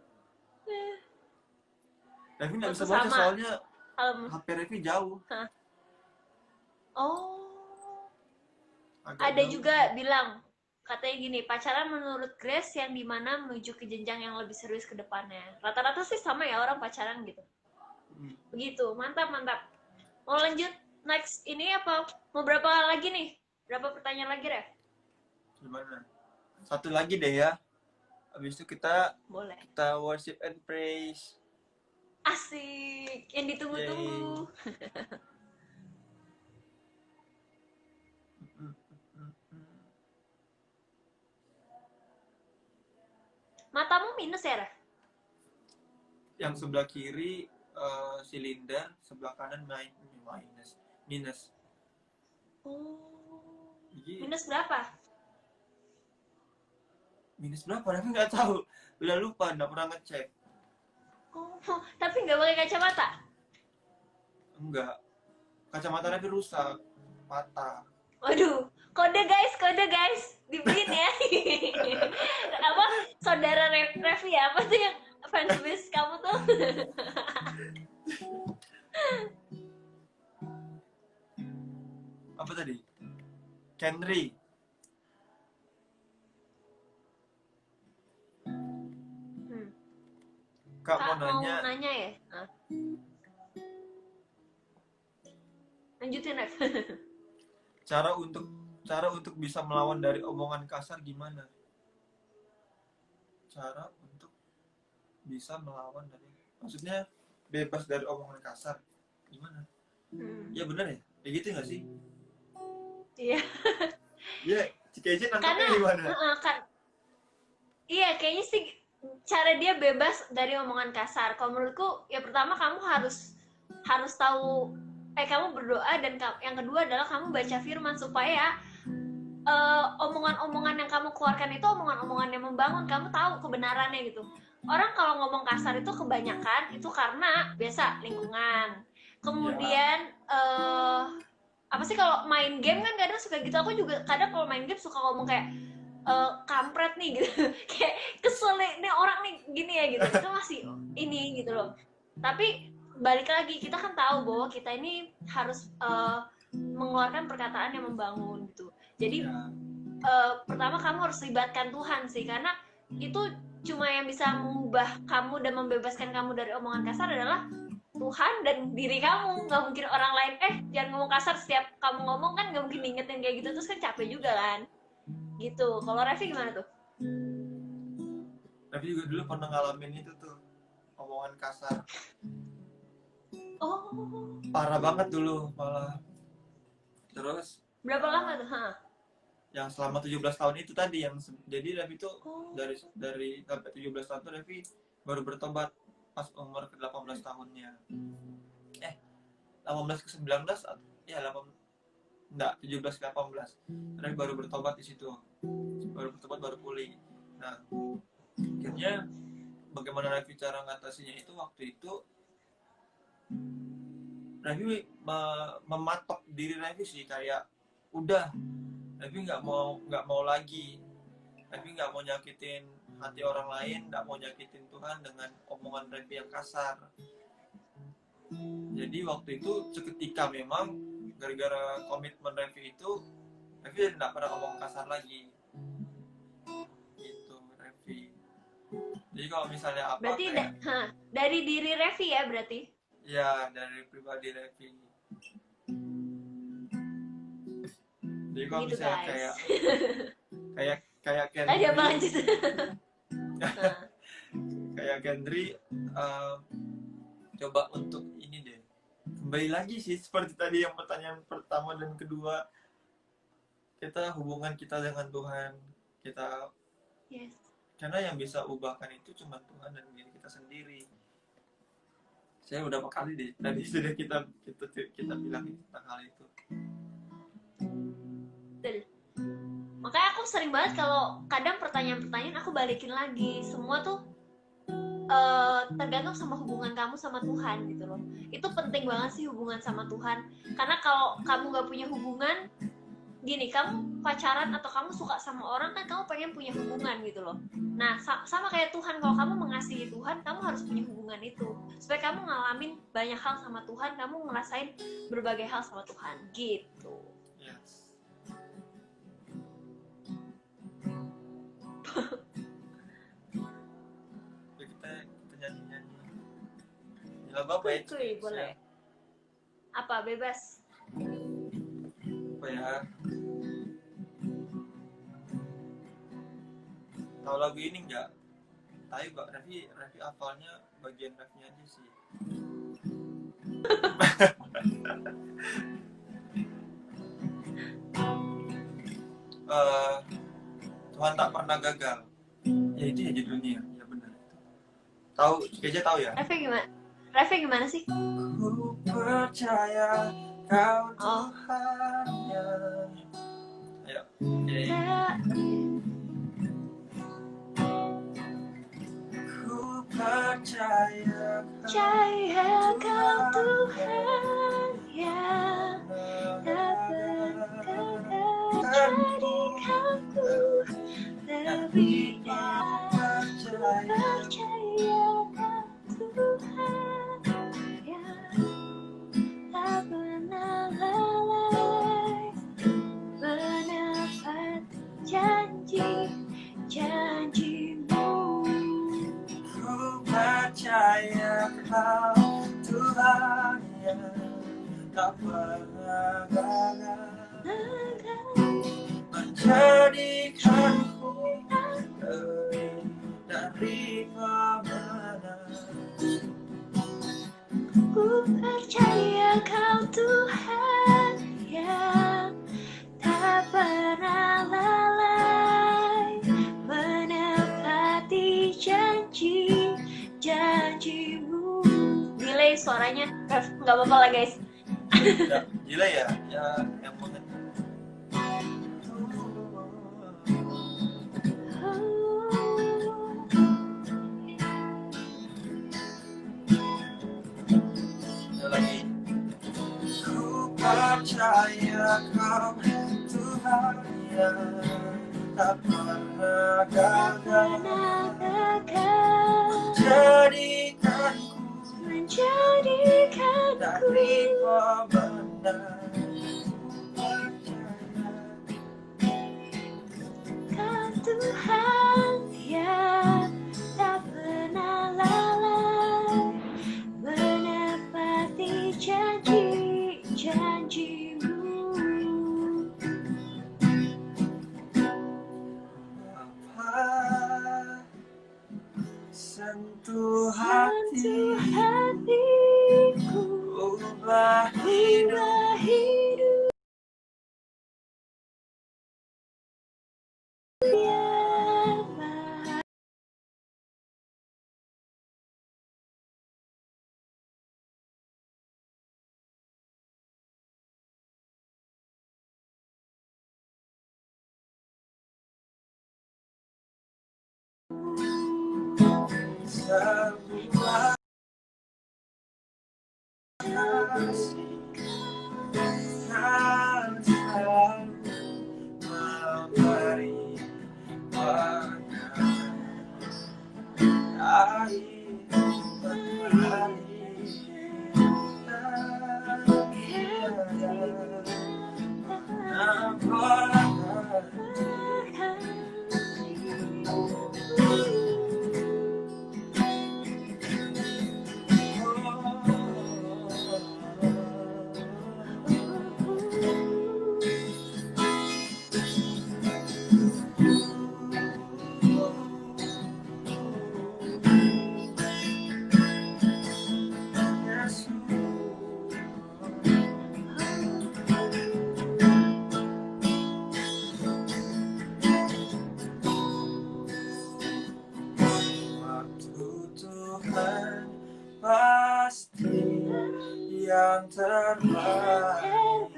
Revi nggak bisa Putus baca sama soalnya um, HP Revi jauh, hah? Oh, agak ada jauh. juga bilang katanya gini, pacaran menurut Grace yang dimana menuju ke jenjang yang lebih serius ke depannya. Rata-rata sih sama ya orang pacaran gitu. Hmm, Begitu, mantap mantap. Mau lanjut next ini apa? Mau berapa lagi nih? Berapa pertanyaan lagi, Ref? gimana? Satu lagi deh ya. Habis itu kita Boleh. kita worship and praise. Asik, yang Yay. ditunggu-tunggu. Mm, mm, mm. Matamu minus ya, Ref? Yang sebelah kiri silinder, sebelah kanan minus. Minus. Oh, Jadi minus berapa? minus berapa? Aku nggak tahu. Udah lupa, nggak pernah ngecek. Oh, tapi nggak pakai kacamata. Enggak. Kacamata Revi rusak, patah. Waduh, kode guys, dibeliin ya. Apa saudara Revi ya? Apa tuh yang fanbase kamu tuh? Apa tadi? Kenry. Hmm. Kak Kak mau mau nanya, nanya ya? Nah, lanjutin Rev. cara untuk bisa melawan dari omongan kasar gimana? cara untuk bisa melawan dari, maksudnya bebas dari omongan kasar. Gimana? Ya benar ya? Kayak gitu nggak sih? Iya. Ya, Cikeci Karena nangkepnya gimana? iya kayaknya sih cara dia bebas dari omongan kasar. Kalau menurutku ya pertama kamu harus tahu, kamu berdoa, dan yang kedua adalah kamu baca firman supaya omongan-omongan yang kamu keluarkan itu omongan-omongan yang membangun, kamu tahu kebenarannya gitu. Orang kalau ngomong kasar itu kebanyakan itu karena biasa lingkungan. Kemudian apa sih, kalau main game kan kadang suka gitu. Aku juga kadang kalau main game suka ngomong kayak kampret nih gitu. Kayak kesel nih orang nih gini ya gitu. Itu masih ini gitu loh. Tapi balik lagi, kita kan tahu bahwa kita ini harus mengeluarkan perkataan yang membangun gitu. Jadi pertama kamu harus libatkan Tuhan sih, karena itu cuma yang bisa mengubah kamu dan membebaskan kamu dari omongan kasar adalah Tuhan dan diri kamu. Nggak mungkin orang lain jangan ngomong kasar setiap kamu ngomong, kan nggak mungkin diingetin kayak gitu, terus kan capek juga kan gitu. Kalau Revi gimana tuh? Revi juga dulu pernah ngalamin itu tuh, omongan kasar. Oh, Parah banget dulu malah. Terus berapa lama tuh? yang selama 17 tahun itu tadi, yang jadi Revi tuh dari sampai 17 tahun tuh Revi baru bertobat pas umur ke 18 tahunnya. 18 ke 19 ya, 17 ke 18. Revi baru bertobat di situ. Baru bertobat, baru pulih. Nah, akhirnya bagaimana Revi cara ngatasinya itu, waktu itu Revi mematok diri Revi sih, kayak udah Revi nggak mau lagi. Revi nggak mau nyakitin hati orang lain, nggak mau nyakitin Tuhan dengan omongan Revi yang kasar. Jadi waktu itu seketika memang gara-gara komitmen Revi itu, Revi nggak pernah ngomong kasar lagi. Gitu Revi. Jadi kalau misalnya apa berarti dari diri Revi ya berarti? Ya, dari pribadi Revi. Jadi kalau gitu, misalnya guys. kayak Tadi apa lanjut? kayak Gendry, coba untuk ini deh, kembali lagi sih seperti tadi yang pertanyaan pertama dan kedua, kita hubungan kita dengan Tuhan kita. Yes. Karena yang bisa ubahkan itu cuma Tuhan dan diri kita sendiri. Saya udah berapa kali deh tadi sudah kita bilang tentang hal itu. Betul. Makanya aku sering banget kalau kadang pertanyaan-pertanyaan aku balikin lagi. Semua tuh tergantung sama hubungan kamu sama Tuhan gitu loh. Itu penting banget sih hubungan sama Tuhan. Karena kalau kamu gak punya hubungan, gini, kamu pacaran atau kamu suka sama orang kan kamu pengen punya hubungan gitu loh. Nah sama kayak Tuhan, kalau kamu mengasihi Tuhan, kamu harus punya hubungan itu supaya kamu ngalamin banyak hal sama Tuhan, kamu ngerasain berbagai hal sama Tuhan gitu. Yes. kita nyanyi lagu apa ya? Boleh. Apa, bebas? Apa ya? Tahu lagu ini nggak? Tapi Revi hafalnya bagian refnya aja sih. Tuhan tak pernah gagal. Ya itu ya judulnya. Ya benar. Tahu, Keja tahu ya? Revi gimana sih? Ku percaya kau Tuhan. Ayo. Ku percaya kau Tuhan yang dapat menjadikanku lebih percaya kau Tuhan yang tak pernah lalai menepati janji-janjimu. Ku percaya kau Tuhan yang tak pernah gagal menjadikanku lebih dan percaya Kau Tuhan yang tak pernah lalai menepati janji-janjimu. Delay suaranya, Ref, nggak apa-apa lah guys. Ya, gila ya, yang banget. Ada lagi. Ku percaya Kau Tuhan yang tak pernah gagal menjadikanku dari pemenang. Kau Tuhan yang tak pernah lalai menepati janji-janjimu. Bapa, sentuh Sentuh hatiku, hatiku, ubah hidup. Sebuah kasih kan selalu memberi warna air Waktu Tuhan pasti yang terbaik,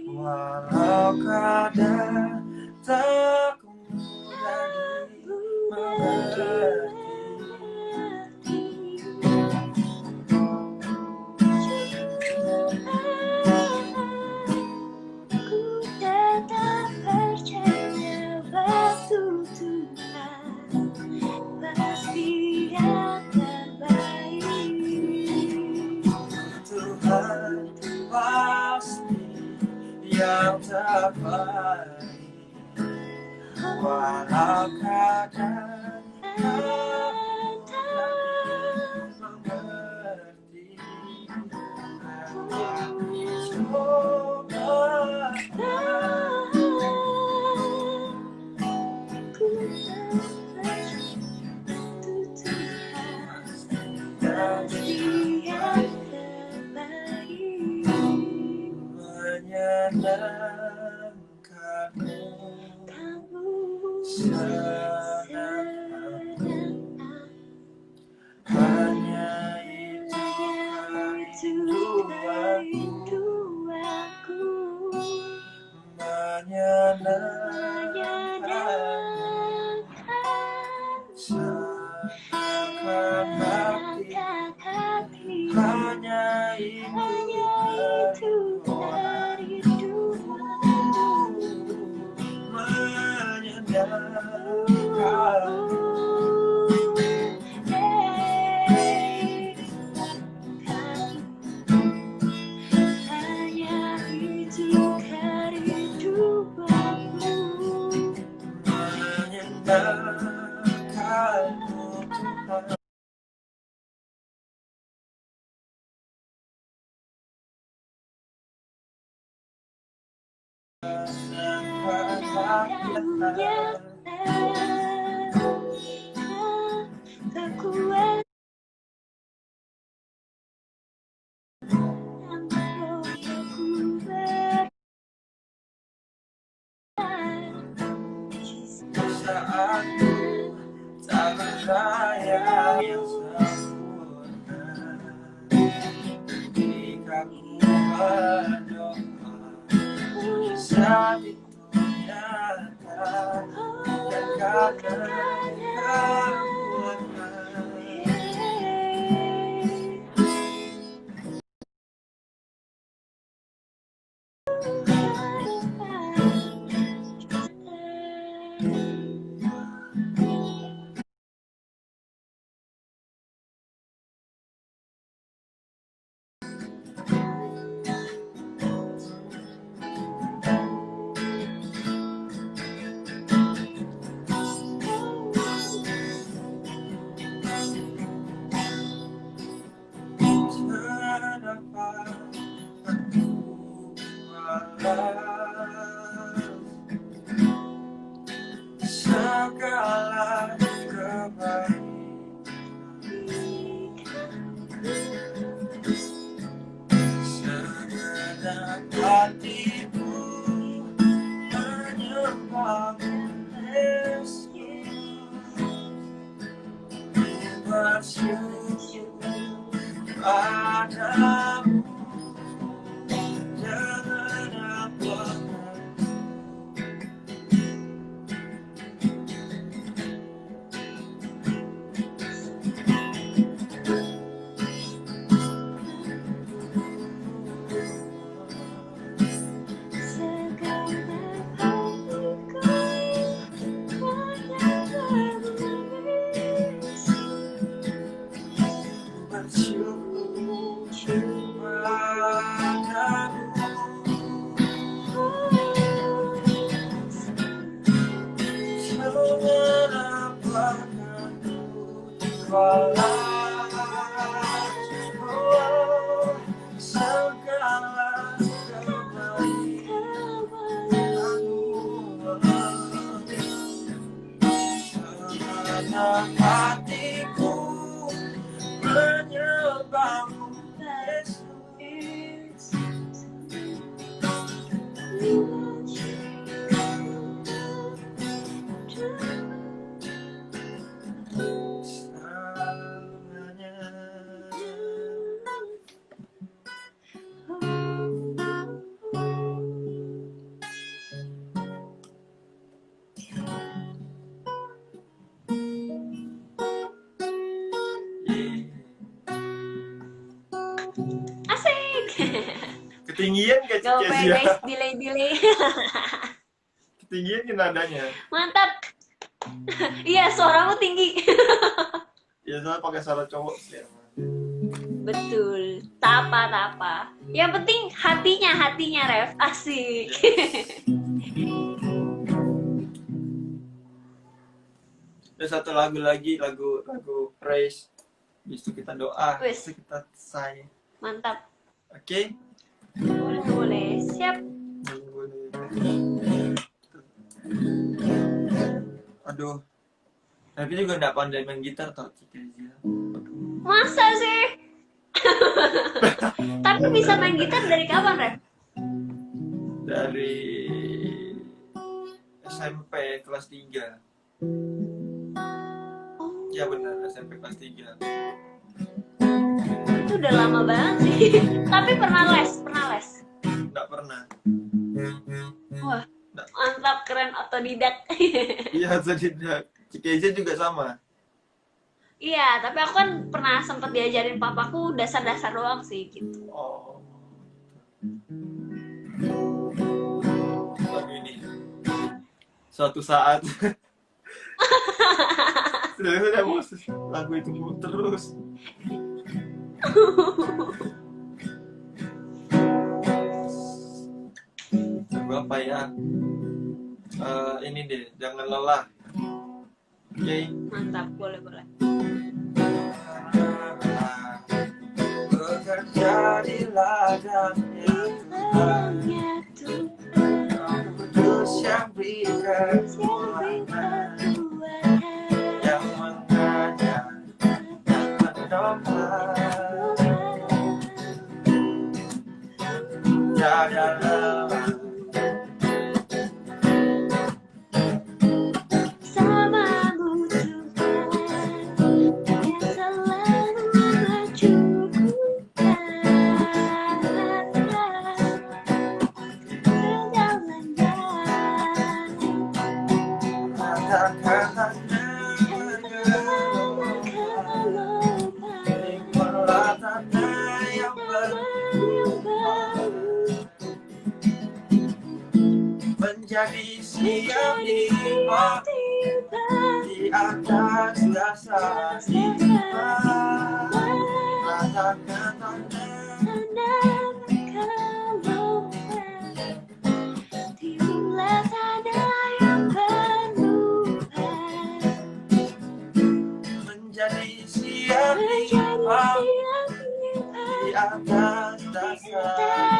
walau kadang tak mudah dimengerti. Ku tetap percaya waktu Tuhan pasti yang terbaik. Tuhan pasti yang terbaik, walau kadang tak mengerti. Menyenangkanmu senang, hanya itu rinduanku, menyenangkan seakan hati, hanya itu rinduanku, menyenangkan. perasaanku tak berdaya yang sempurna. Jika ku berdoa bisa itu nyata dan katanya kenapa aku balas segala kebaikan segenap hatiku menyembahmu Yesus, bersyukur padamu dengan apa hatiku menyembahmu Yesus. Asik. Ketinggian gak Gak apa-apa Kezia? ya guys, delay. Ketinggian kan nadanya. Mantap. Iya, suaramu tinggi. Ya soalnya pakai suara cowok sih. Betul. Tapa. Yang penting hatinya Ref. Asik. Ada satu lagu lagi, lagu praise. Habis itu kita doa, Wes. habis itu kita say. Mantap. Oke? Boleh. Siap. Aduh. Tapi juga gak pandai main gitar tau Kezia. Masa sih? Tapi bisa main gitar dari kapan, Ref? Dari SMP kelas 3. Ya benar, SMP kelas 3. Itu udah lama banget sih. Tapi pernah les. Nggak pernah. Wah, mantap, keren, otodidak. Iya, tidak. Kezia juga sama. Iya, tapi aku kan pernah sempet diajarin papaku dasar-dasar doang sih gitu. Oh. Lagu ini. Suatu saat. Sudah emosi. Lagu itu mau terus. Lagu apa ya? Ini deh, jangan lelah. Oke. Mantap, boleh. Bekerja di ladangnya Tuhan, kudus yang berikan kekuatan, yang mengajar, yang menopang, tiada lelah. menjadi siap tiba di atas dasar iman. Rasakan tanda timbullah tanda yang berubah menjadi siap tiba di atas dasar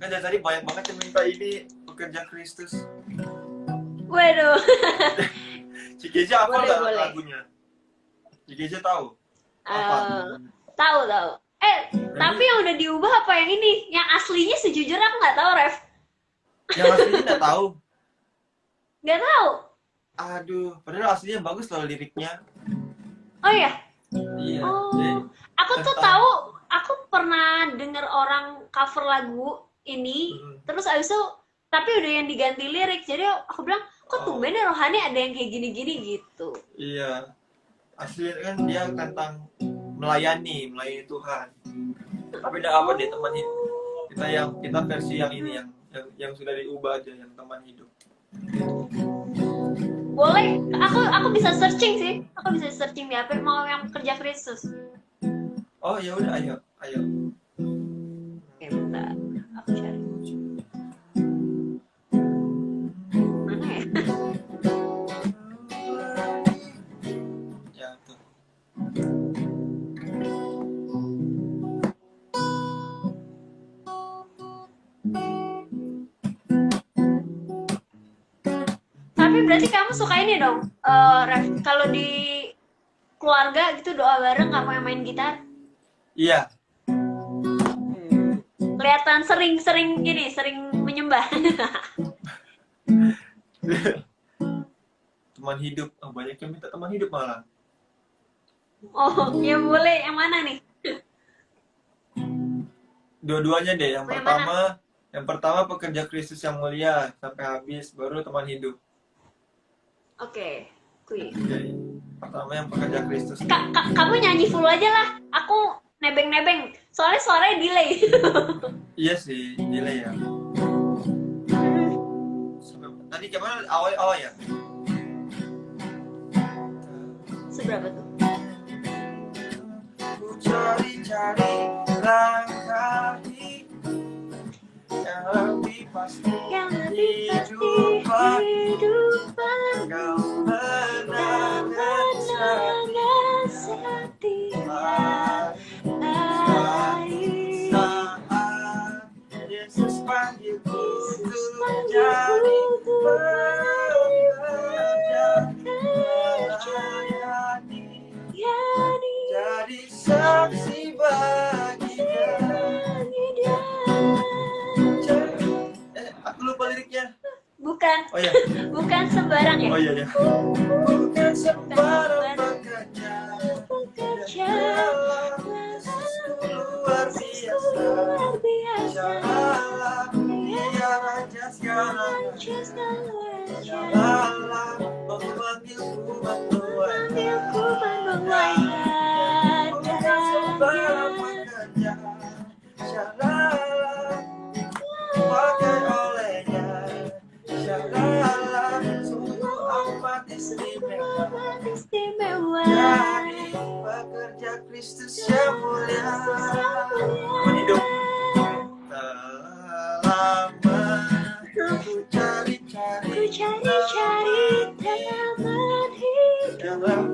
kan dari tadi banyak banget yang minta ini pekerja Kristus. Waduh. Cikeja apa nggak Boleh. lagunya? Cikeja tahu? Apa? Tahu. Tapi yang udah diubah apa yang ini? Yang aslinya sejujurnya aku nggak tahu, Ref. Yang aslinya nggak tahu. Nggak tahu. Aduh, padahal aslinya bagus loh liriknya. Oh ya. Iya. Oh. Jadi, Aku tuh tahu. Aku pernah denger orang cover lagu ini, terus abis itu tapi udah yang diganti lirik. Jadi aku bilang, kok tumben ya Rohani ada yang kayak gini-gini gitu. Iya. Aslinya kan dia tentang melayani Tuhan. Tapi udah apa deh teman hidup. Kita versi yang ini yang sudah diubah aja yang teman hidup. Boleh, aku bisa searching sih. Aku bisa searching di HP mau yang kerja Kristus. Oh ya udah ayo. Oke, bentar. Aku cari. Mana ya? Ya tuh. Tapi berarti kamu suka ini dong, Ref. Kalau di keluarga gitu doa bareng kamu yang main gitar? Iya. Kelihatan sering menyembah. Teman hidup. Oh, banyak yang minta teman hidup malah. Oh, ya boleh. Yang mana nih? Dua-duanya deh. Yang Yang pertama pekerja Kristus yang mulia sampai habis, baru teman hidup. Oke, kui. Oke. Pertama yang pekerja Kristus. Kamu nyanyi full aja lah. Aku nebeng-nebeng. Soalnya suaranya delay. Iya sih, delay ya. Tadi gimana awal ya? Seberapa tuh? Ku cari langkah yang lebih pasti hidupan. Kau menangan setia. Saat Yesus panggilku untuk jadi melayani, jadi saksi baginya. Aku lupa liriknya. Bukan. Oh iya. Bukan sembarang ya? Oh iya. Bukan sembarang bekerja. Luar biasa. Dia raja sekarang. Jalalah memanggilku menuai. Bukan sembarang bekerja. Jalalah pakai olehnya. Jalalah sungguh amat istimewa. Jadi pekerja Kristus yang mulia. Hidup lama ku cari Ku cari teman hidup.